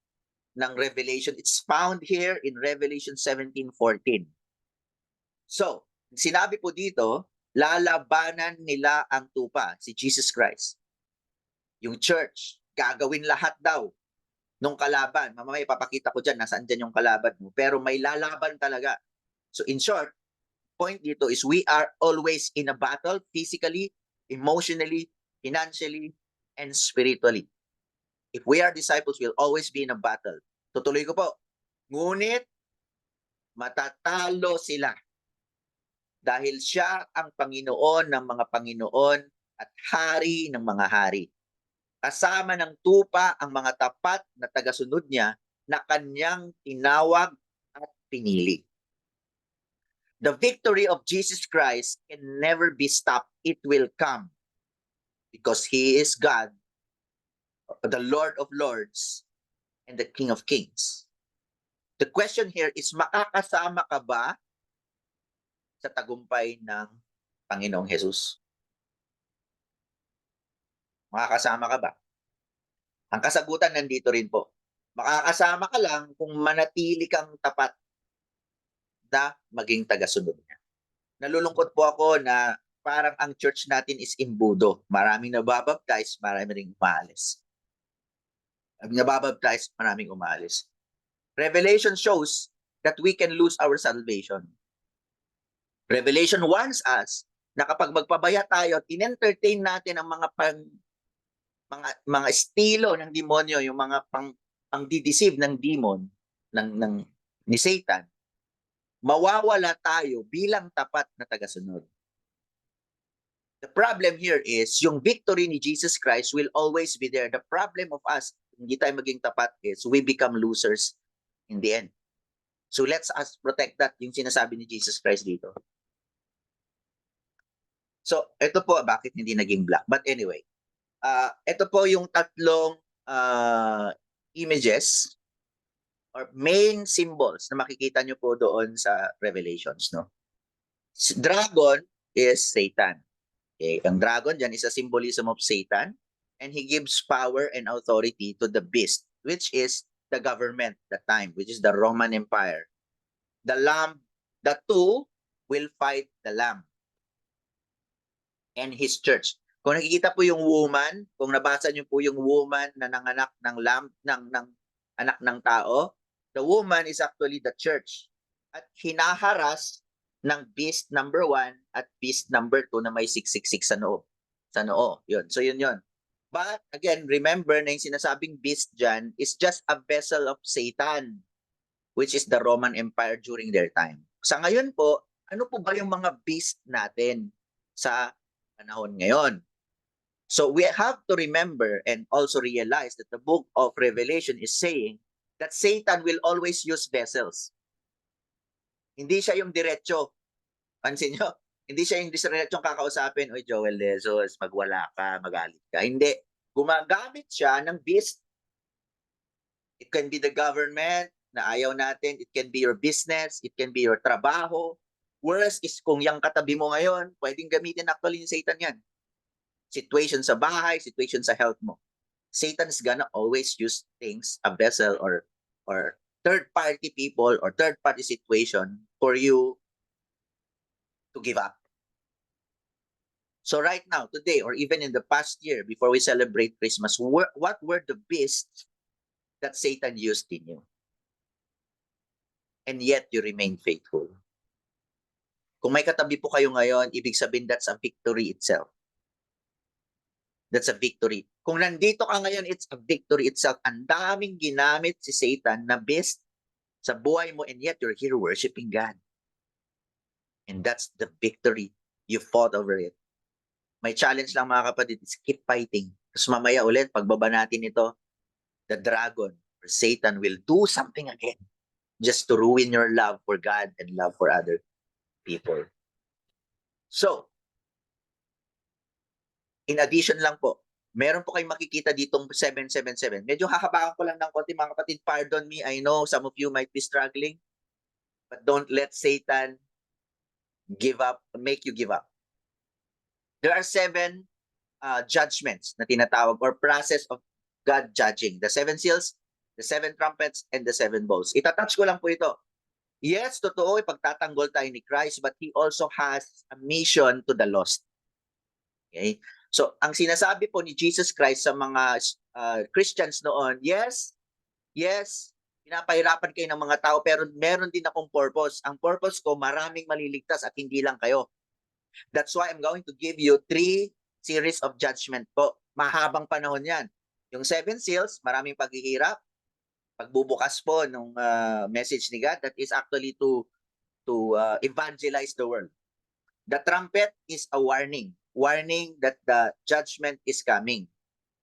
ng Revelation? It's found here in Revelation 17:14. So, sinabi po dito, lalabanan nila ang tupa, si Jesus Christ. Yung church, gagawin lahat daw nung kalaban. Mamaya ipapakita ko dyan, nasaan dyan yung kalaban mo. Pero may lalaban talaga. So in short, point dito is we are always in a battle, physically, emotionally, financially, and spiritually. If we are disciples, we'll always be in a battle. Tutuloy ko po. Ngunit, matatalo sila. Dahil siya ang Panginoon ng mga Panginoon at Hari ng mga hari. Kasama ng tupa ang mga tapat na tagasunod niya na kanyang tinawag at pinili. The victory of Jesus Christ can never be stopped. It will come because He is God, the Lord of Lords, and the King of Kings. The question here is, makakasama ka ba sa tagumpay ng Panginoong Jesus? Makakasama ka ba? Ang kasagutan nandito rin po. Makakasama ka lang kung manatili kang tapat na maging tagasunod niya. Nalulungkot po ako na parang ang church natin is imbudo. Maraming nababaptize, maraming ring umalis. Nababaptize, maraming umalis. Revelation shows that we can lose our salvation. Revelation warns us na kapag magpabaya tayo at in-entertain natin ang mga estilo ng demonyo, yung mga pang-dideceive ng demon, ni Satan, mawawala tayo bilang tapat na tagasunod. The problem here is, yung victory ni Jesus Christ will always be there. The problem of us, hindi tayo maging tapat, is we become losers in the end. So let's us protect that, yung sinasabi ni Jesus Christ dito. So, ito po, bakit hindi naging black? But anyway, ito po yung tatlong images or main symbols na makikita nyo po doon sa Revelations, no? Dragon is Satan. Okay? Ang dragon dyan is a symbolism of Satan, and he gives power and authority to the beast, which is the government that time, which is the Roman Empire. The lamb, the two will fight the lamb and his church. Kung nakikita po yung woman, kung nabasa niyo po yung woman na nanganak ng lamb, ng anak ng tao, the woman is actually the church. At hinaharas ng beast number 1 at beast number 2 na may 666 sa noo. Sa noo. Yun. So yun. But again, remember na yung sinasabing beast dyan is just a vessel of Satan, which is the Roman Empire during their time. Sa ngayon po, ano po ba yung mga beast natin sa panahon ngayon? So we have to remember and also realize that the book of Revelation is saying that Satan will always use vessels. Hindi siya yung diretso. Pansin nyo? Hindi siya yung diretsong kakausapin, "Oy, Joel De Jesus, magwala ka, magalit ka." Hindi. Gumagamit siya ng beast. It can be the government na ayaw natin. It can be your business. It can be your trabaho. Worst is kung yung katabi mo ngayon, pwedeng gamitin actually ni Satan yan. Situation sa bahay, situation sa health mo. Satan is gonna always use things, a vessel or third-party people or third-party situation for you to give up. So right now, today, or even in the past year, before we celebrate Christmas, what were the beasts that Satan used in you? And yet you remain faithful. Kung may katabi po kayo ngayon, ibig sabihin that's a victory itself. That's a victory. Kung nandito ka ngayon, it's a victory itself. Ang daming ginamit si Satan na beast sa buhay mo, and yet you're here worshiping God. And that's the victory. You fought over it. May challenge lang mga kapatid, is keep fighting. Tapos mamaya ulit, pagbaba natin ito, the dragon or Satan will do something again just to ruin your love for God and love for other people. So, in addition lang po, meron po kayong makikita ditong 777. Medyo hahabaan ko lang ng konti mga kapatid. Pardon me, I know some of you might be struggling. But don't let Satan make you give up. There are 7 judgments na tinatawag or process of God judging. The 7 seals, the 7 trumpets, and the 7 bowls. Itatouch ko lang po ito. Yes, totoo, ipagtatanggol tayo ni Christ, but He also has a mission to the lost. Okay? So, ang sinasabi po ni Jesus Christ sa mga Christians noon, yes, pinapahirapan kayo ng mga tao, pero meron din akong purpose. Ang purpose ko, maraming maliligtas at hindi lang kayo. That's why I'm going to give you 3 series of judgment po. Mahabang panahon yan. Yung 7 seals, maraming paghihirap. Pagbubukas po nung message ni God, that is actually to evangelize the world. The trumpet is a warning that the judgment is coming.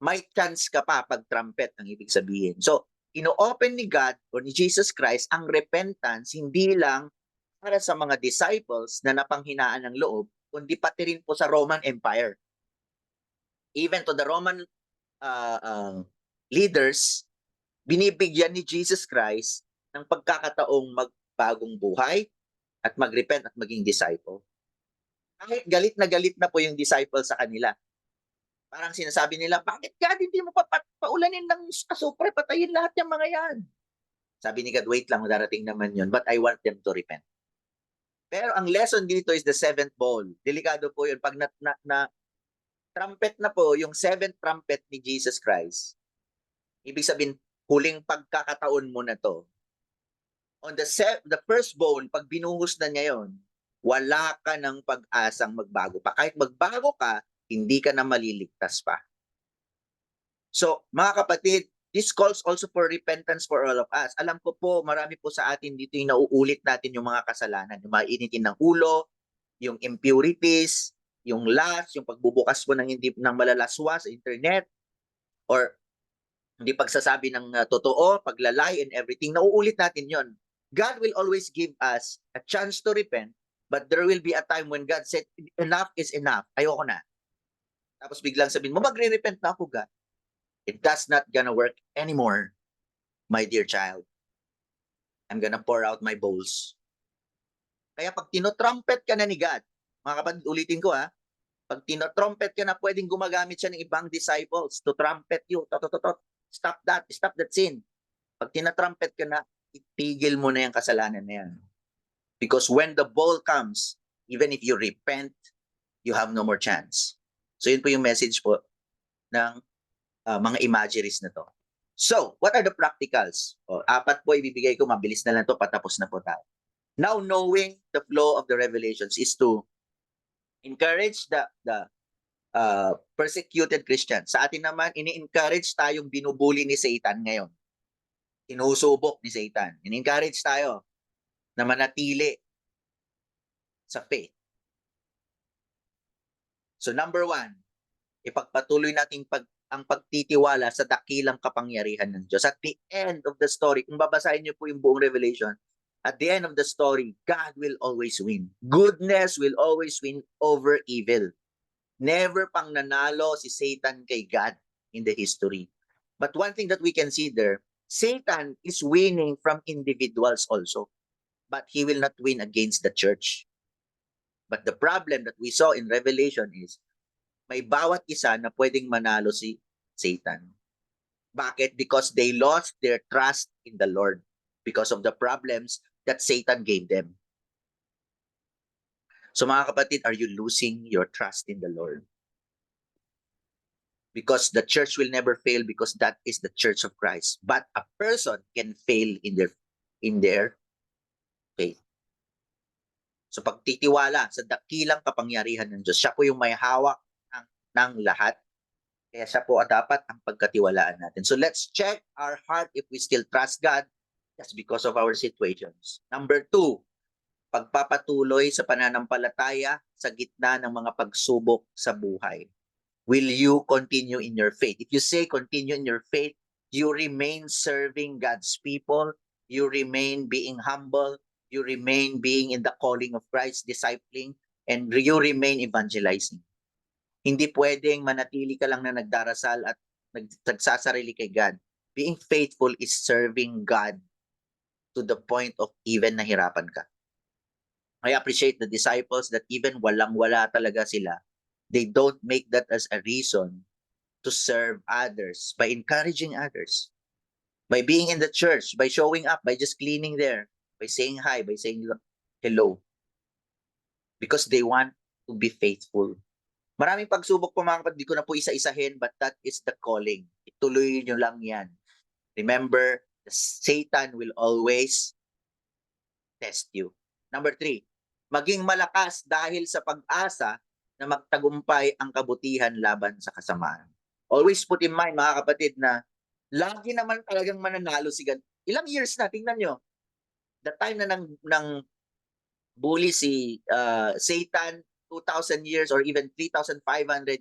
May chance ka pa pag trumpet ang ibig sabihin. So, ino-open ni God or ni Jesus Christ ang repentance hindi lang para sa mga disciples na napanghinaan ng loob, kundi pati rin po sa Roman Empire. Even to the Roman leaders, binibigyan ni Jesus Christ ng pagkakataong magbagong buhay at magrepent at maging disciple. Kahit galit na po yung disciple sa kanila. Parang sinasabi nila, bakit God hindi mo paulanin ng asupre, patayin lahat yung mga yan? Sabi ni God, wait lang, darating naman yun, but I want them to repent. Pero ang lesson dito is the 7th bowl. Delikado po yun. Pag trumpet na po, yung 7th trumpet ni Jesus Christ, ibig sabihin, huling pagkakataon mo na to. On the first bowl, pag binuhos na niya yun, wala ka ng pag-asang magbago pa. Kahit magbago ka, hindi ka na maliligtas pa. So, mga kapatid, this calls also for repentance for all of us. Alam ko po, marami po sa atin dito yung nauulit natin yung mga kasalanan. Yung mainitin ng ulo, yung impurities, yung lust, yung pagbubukas po ng malalaswa sa internet, or hindi pagsasabi ng totoo, paglalay and everything. Nauulit natin yon. God will always give us a chance to repent, but there will be a time when God said, enough is enough. Ayoko na. Tapos biglang sabihin mo, magre-repent na ako, God. It does not gonna work anymore, my dear child. I'm gonna pour out my bowls. Kaya pag tinotrumpet ka na ni God, mga kapatid, ulitin ko pag tinotrumpet ka na, pwedeng gumagamit siya ng ibang disciples to trumpet you. Stop that sin. Pag tinatrumpet ka na, itigil mo na yung kasalanan na yan. Because when the bowl comes, even if you repent, you have no more chance. So yun po yung message po ng mga imageries na to. So, what are the practicals? 4 po ibibigay ko, mabilis na lang to, patapos na po tayo. Now, knowing the flow of the revelations is to encourage the persecuted Christians. Sa atin naman, ini-encourage tayong binubuli ni Satan ngayon. Inusubok ni Satan. Ini-encourage tayo na manatili sa faith. So number 1, ipagpatuloy natin ang pagtitiwala sa dakilang kapangyarihan ng Diyos. At the end of the story, kung babasahin niyo po yung buong Revelation, at the end of the story, God will always win. Goodness will always win over evil. Never pang nanalo si Satan kay God in the history. But one thing that we can see there, Satan is winning from individuals also. But he will not win against the church. But the problem that we saw in Revelation is, may bawat isa na pwedeng manalo si Satan. Bakit? Because they lost their trust in the Lord because of the problems that Satan gave them. So mga kapatid, are you losing your trust in the Lord? Because the church will never fail because that is the church of Christ. But a person can fail in their faith. So pagtitiwala sa dakilang kapangyarihan ng Diyos, siya po yung may hawak ng lahat. Kaya siya po dapat ang pagkatiwalaan natin. So let's check our heart if we still trust God just because of our situations. Number 2, pagpapatuloy sa pananampalataya sa gitna ng mga pagsubok sa buhay. Will you continue in your faith? If you say continue in your faith, you remain serving God's people, you remain being humble, you remain being in the calling of Christ, discipling, and you remain evangelizing. Hindi pwedeng manatili ka lang na nagdarasal at nagsasarili kay God. Being faithful is serving God to the point of even nahirapan ka. I appreciate the disciples that even walang-wala talaga sila, they don't make that as a reason to serve others by encouraging others, by being in the church, by showing up, by just cleaning there, by saying hi, by saying hello. Because they want to be faithful. Maraming pagsubok po mga kapatid, di ko na po isa-isahin, but that is the calling. Ituloy nyo lang yan. Remember, Satan will always test you. Number 3, maging malakas dahil sa pag-asa na magtagumpay ang kabutihan laban sa kasamaan. Always put in mind mga kapatid na lagi naman talagang mananalo si God. Ilang years na, tingnan nyo. The time na ng bully si Satan, 2,000 years or even 3,500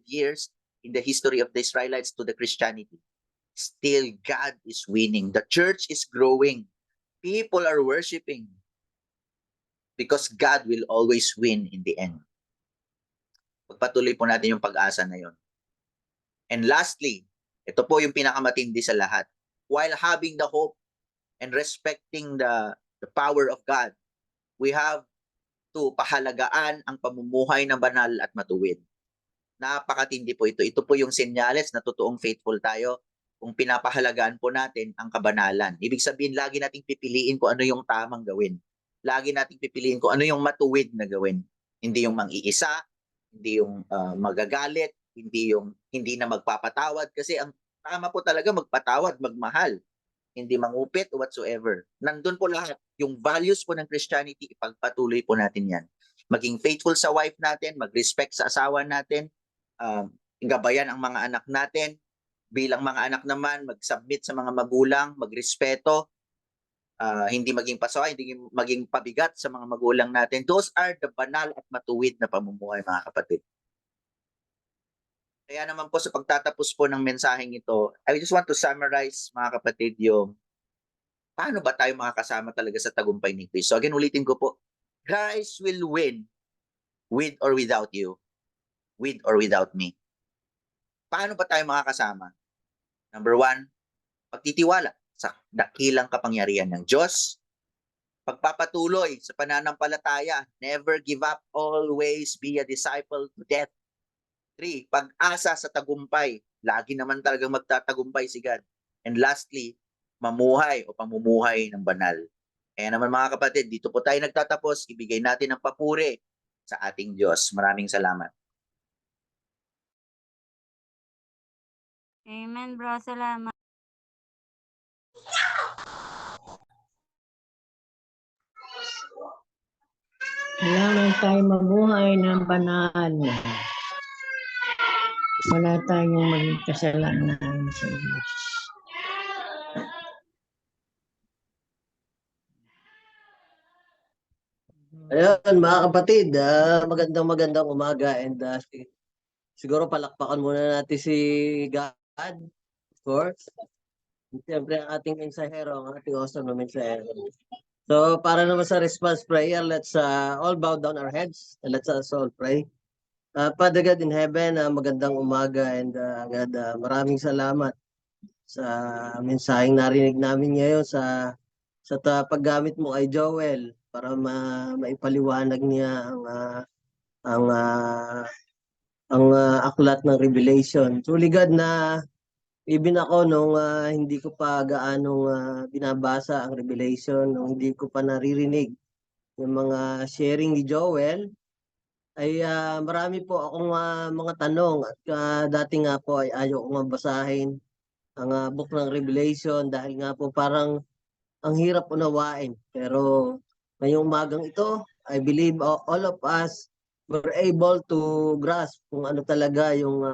years in the history of the Israelites to the Christianity. Still, God is winning. The church is growing. People are worshiping. Because God will always win in the end. Pagpatuloy po natin yung pag-asa na yun. And lastly, ito po yung pinakamatindi sa lahat. While having the hope and respecting the power of God, we have to pahalagaan ang pamumuhay na banal at matuwid. Napakatindi po ito. Ito po yung senyales na totoong faithful tayo kung pinapahalagaan po natin ang kabanalan. Ibig sabihin, lagi nating pipiliin kung ano yung tamang gawin. Lagi nating pipiliin kung ano yung matuwid na gawin. Hindi yung mang-iisa, hindi yung magagalit, hindi na magpapatawad. Kasi ang tama po talaga magpatawad, magmahal. Hindi mangupit o whatsoever. Nandun po lahat. Yung values po ng Christianity, ipagpatuloy po natin yan. Maging faithful sa wife natin, mag-respect sa asawa natin, gabayan ang mga anak natin, bilang mga anak naman, mag-submit sa mga magulang, magrespeto, hindi maging pasaway, hindi maging pabigat sa mga magulang natin. Those are the banal at matuwid na pamumuhay, mga kapatid. Kaya naman po sa pagtatapos po ng mensaheng ito, I just want to summarize, mga kapatid, yung paano ba tayo makakasama talaga sa tagumpay ni Kristo. So again, ulitin ko po, Christ will win with or without you, with or without me. Paano ba tayo makakasama? Number 1, pagtitiwala sa dakilang kapangyarihan ng Diyos, pagpapatuloy sa pananampalataya, never give up, always be a disciple to death. 3, pag-asa sa tagumpay, lagi naman talagang magtatagumpay si God. And lastly, mamuhay o pamumuhay ng banal. Kaya naman mga kapatid, dito po tayo nagtatapos, ibigay natin ang papuri sa ating Diyos. Maraming salamat. Amen, bro. Salamat. Kailangan tayo mabuhay ng banal. Wala tayong maging kasalanan sa Diyos. Ayun, mga kapatid, magandang umaga and siguro palakpakan muna natin si God, of course. Siyempre ang ating mensahero, ang ating awesome na mensahero. So para naman sa response prayer, let's all bow down our heads and let's us all pray. Father God in heaven, magandang umaga and God, maraming salamat sa mensaheng narinig namin ngayon sa paggamit mo kay Joel para maipaliwanag niya ang aklat ng Revelation. Truly God na even ako nung hindi ko pa gaanong binabasa ang Revelation, nung hindi ko pa naririnig yung mga sharing ni Joel, ay marami po akong mga tanong at dati nga po ay ayaw kong basahin ang book ng Revelation dahil nga po parang ang hirap unawain. Pero ngayong umagang ito, I believe all of us were able to grasp kung ano talaga yung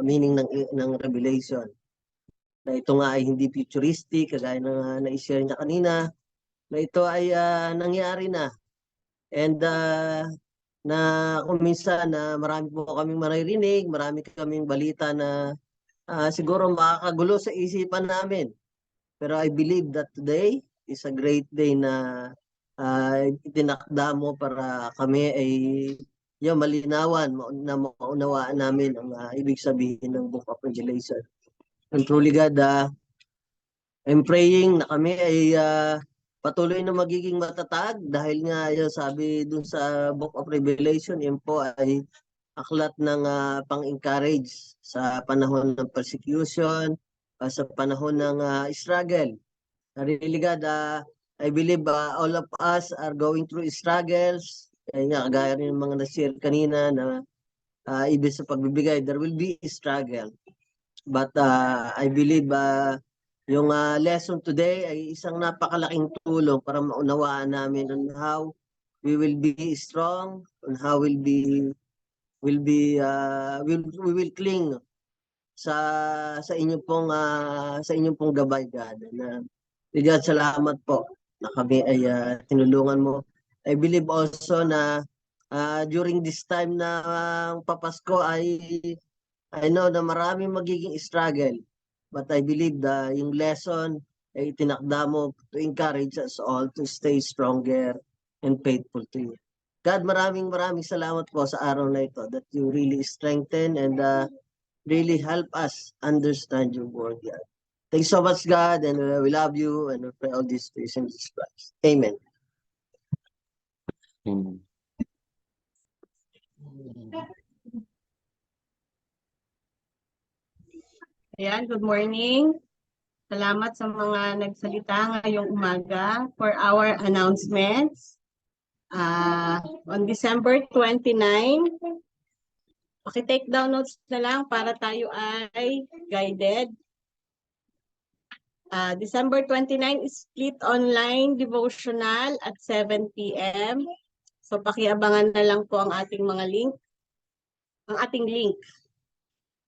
meaning ng Revelation. Na ito nga ay hindi futuristic, kagaya na na-share niya kanina, na ito ay nangyari na. And na kung minsan marami po kaming maririnig, marami kaming balita na siguro makakagulo sa isipan namin. Pero I believe that today is a great day na itinakda mo para kami ay malinawan, na maunawaan namin ang ibig sabihin ng Book of Revelation. And truly God, I'm praying na kami ay patuloy na magiging matatag dahil nga sabi dun sa Book of Revelation, yun po ay aklat ng pang-encourage sa panahon ng persecution, sa panahon ng struggle. Really God, I believe all of us are going through struggles. Kaya kagaya rin ng mga na-share kanina na ibig sa pagbibigay, there will be a struggle. But I believe yung lesson today ay isang napakalaking tulong para maunawaan namin on how we will be strong, on how we will cling sa inyong pong gabay, God. God, salamat po na kami ay tinulungan mo. I believe also na during this time na papasko ay I know na maraming magiging struggle. But I believe yung lesson ay itinakda mo to encourage us all to stay stronger and faithful to you. God, maraming salamat po sa araw na ito that you really strengthen and really help us understand your word, God. Thanks so much, God, and we love you and we pray all this in Jesus Christ. Amen. Amen. Ayan, good morning. Salamat sa mga nagsalita ngayong umaga for our announcements. On December 29, take down notes na lang para tayo ay guided. December 29 is split online devotional at 7 p.m. So pakiabangan na lang po ang ating mga link, ang ating link.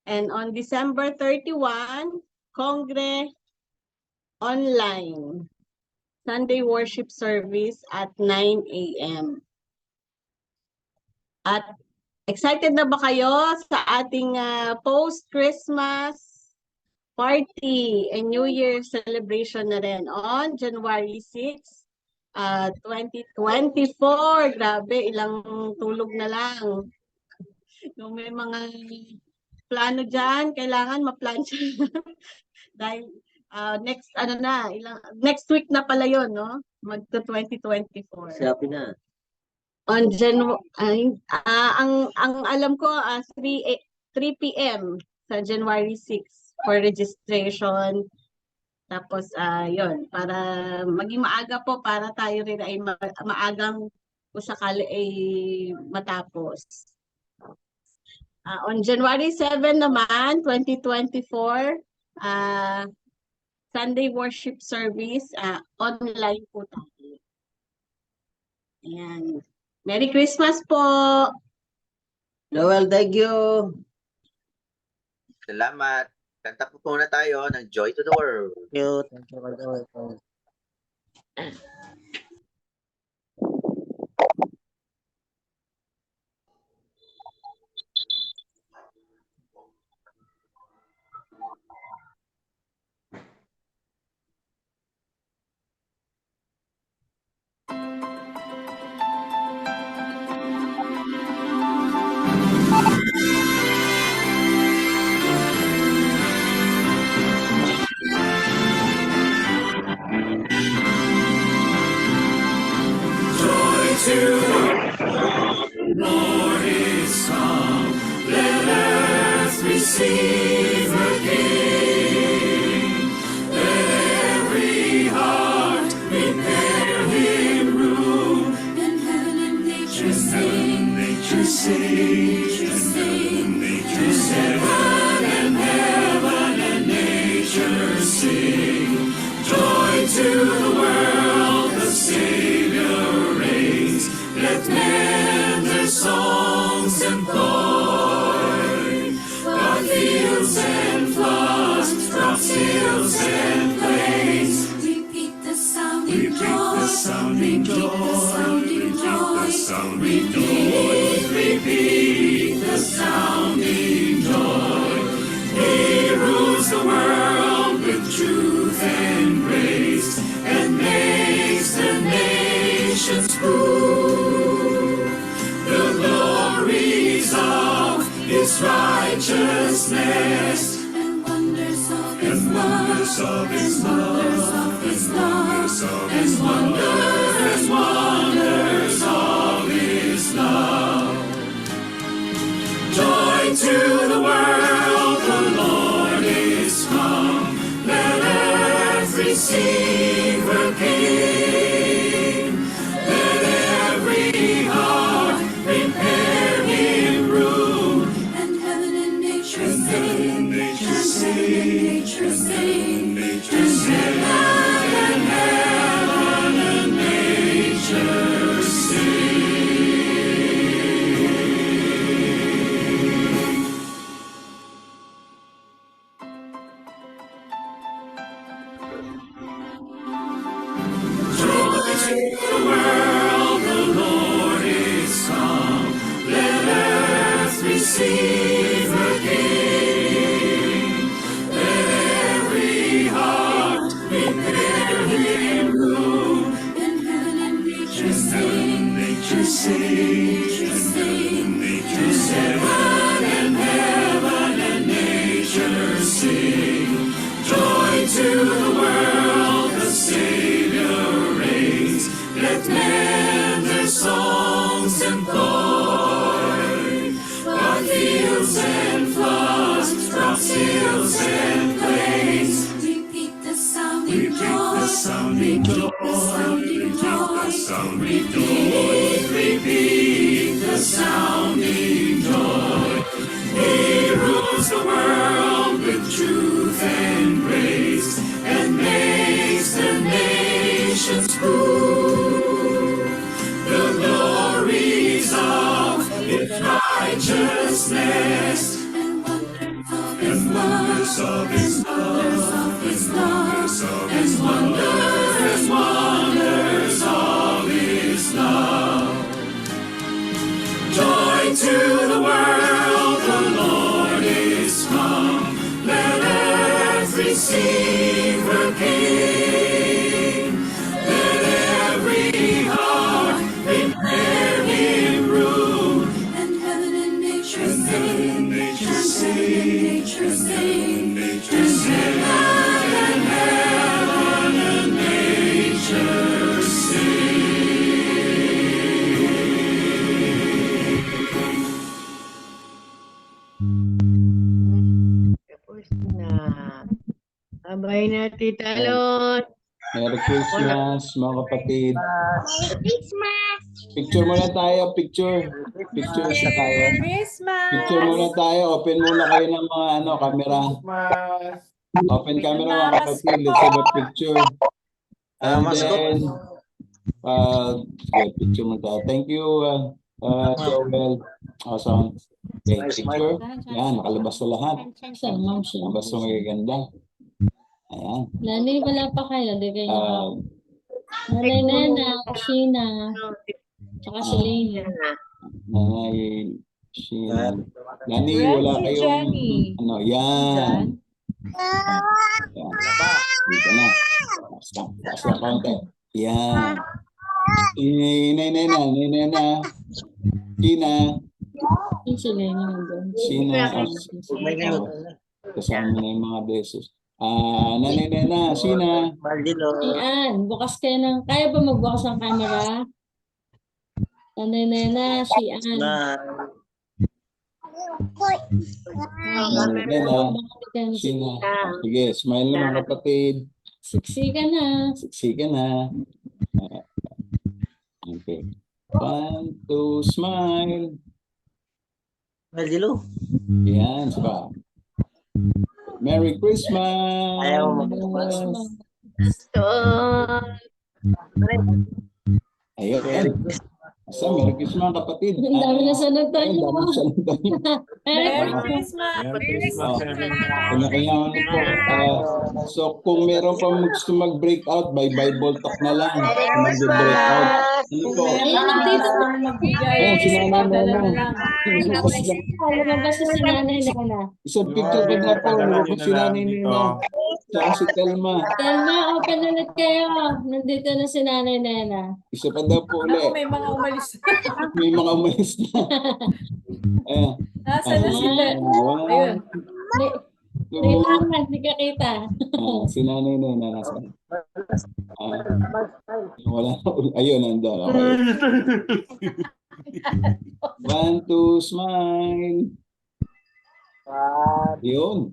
And on December 31, Congress online, Sunday worship service at 9 a.m. At excited na ba kayo sa ating post-Christmas party and New Year celebration na rin on January 6, 2024. Grabe, ilang tulog na lang. No, may mga plano dyan, kailangan ma-plan siya. Dahil next week na pala yon, no? Magto 2024. Sabi na. On ang alam ko 3 p.m. sa January 6 for registration. Tapos yon, para maging maaga po para tayo rin ay maagang kung sakali ay matapos. On January 7 naman, 2024, Sunday worship service, online po tayo. Ayan. Merry Christmas po! Noel, thank you. Salamat. Kanta po muna tayo ng Joy to the World. Thank you. Lord is come, let earth receive her King. Let every heart prepare him room, and heaven and nature sing. heaven and nature sing. Joy to the world, the Savior reigns. Let men their songs employ. O'er fields and floods, across hills and plains. Repeat the sounding Repeat the sounding joy. Repeat the sounding joy. Repeat the sounding joy. He rules the world with truth and grace, and makes the nations prove the glories of His righteousness, and wonders of and wonders of His love, and wonders of His love. Joy to the world, the Lord is come. Let earth receive her King. Let every heart prepare Him room. and heaven and nature And heaven sing. and nature And heaven and nature sing. sing. Nature sing. And heaven and nature sing. Joy to the world, the Lord is come. Let earth receive her King. Let every heart prepare Him room. And heaven and nature And heaven sing. and nature sing. And heaven and nature sing. Heaven and nature sing. Joy to the world, the Savior reigns. Let men their songs employ. O'er fields and floods, across hills and plains. Repeat the sounding Repeat the joy. sounding joy. Repeat the sounding joy. Sounding joy. Repeat the sounding joy. He rules the world with truth and grace, and makes the nations prove the glories of His righteousness, And wonders of and His wonders love. of His Wonders love, of His and love. wonders of His wonders of His love. Joy to the world, the Lord is come. Let earth receive her King. Let every heart prepare Him room. And heaven and nature And heaven sing. and nature And heaven and sing. nature sing. Nature sing. And heaven and nature sing. Tapos na. Abay na, Tita Lot. Merry Christmas, mga kapatid. Picture muna tayo, picture. Picture sa tayo. Picture muna tayo. Open muna kayo ng mga camera. Open camera, mga kapatid. Let's have a picture. And then, sige, picture muna tayo. Thank you, Joel. Awesome. Okay, picture. Yan, nakalabas na lahat. Nakalabas na magaganda. Ayan. Lani, wala pa kayo. Di kayo Ah, Nanay Nena, Sheena, tsaka si Lainey. Nanay, Sheena. Nani, wala kayong, yan. Yan. Dito na. Taas na konti. Yan. Inay na. Sheena. Yung si Lainey nandun. Sheena. Kasama na yung mga beses. Nanay Nena, Sheena. Ian, bukas kayo ng... Kaya ba magbukas ang camera? Nanay Nena, si Ann. Nanay Nena, Sheena. Sige, smile na mga kapatid. Siksikan na. Siksikan na. Okay. 1, 2, smile. Dilo. Yan, saka. Merry Christmas! Ayaw mo Ayun. Merry Christmas. Asa, Merry Christmas kapatid. Ang dami na sunod Ay, tayo. dami sa tayo. Merry Christmas! Kanya-kanya ano po. So kung meron pa gusto mag-break out, by Bible talk na lang. Mag-break out. Ano po? Ayun, nandito po. Ayun, sinanay na lang. Lumabas na si Nanay Lana. Isang picture ka na po. Lumabas si Nanay Nina. Tsaka si Telma. Telma, open ulit kayo. Nandito na si Nanay Nena. Isa pa daw po ulit. May mga umalis. May mga umalis na. Ayan. Nasaan na sila? Wow. Ayun. Kailangan, hindi ka kita. Si Nanay Nina nasa. Wala. Ayun, nandun. Okay. 1, 2, smile. Yun.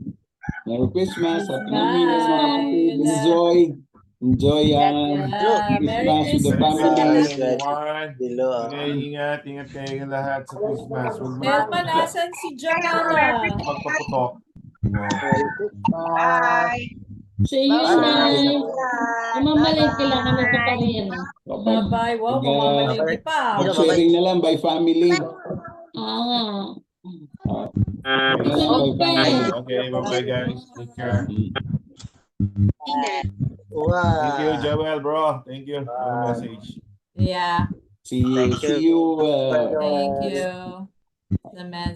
Merry Christmas. Happy New Year, mga kapatid. Enjoy Christmas with the family. Dilo. Ingat kayo lahat sa Christmas. Elma, nasan si Jamara? Magpaputok. See you, Nay. Mamalit ka lang kami pa rin. Bye-bye. Wow, mamamalingki pa. Sharing na lang by family. Ah, Okay, bye-bye guys. Take care. Wow. Thank you, Joel, bro. Thank you for the message. Yeah. See you. Thank you. The message.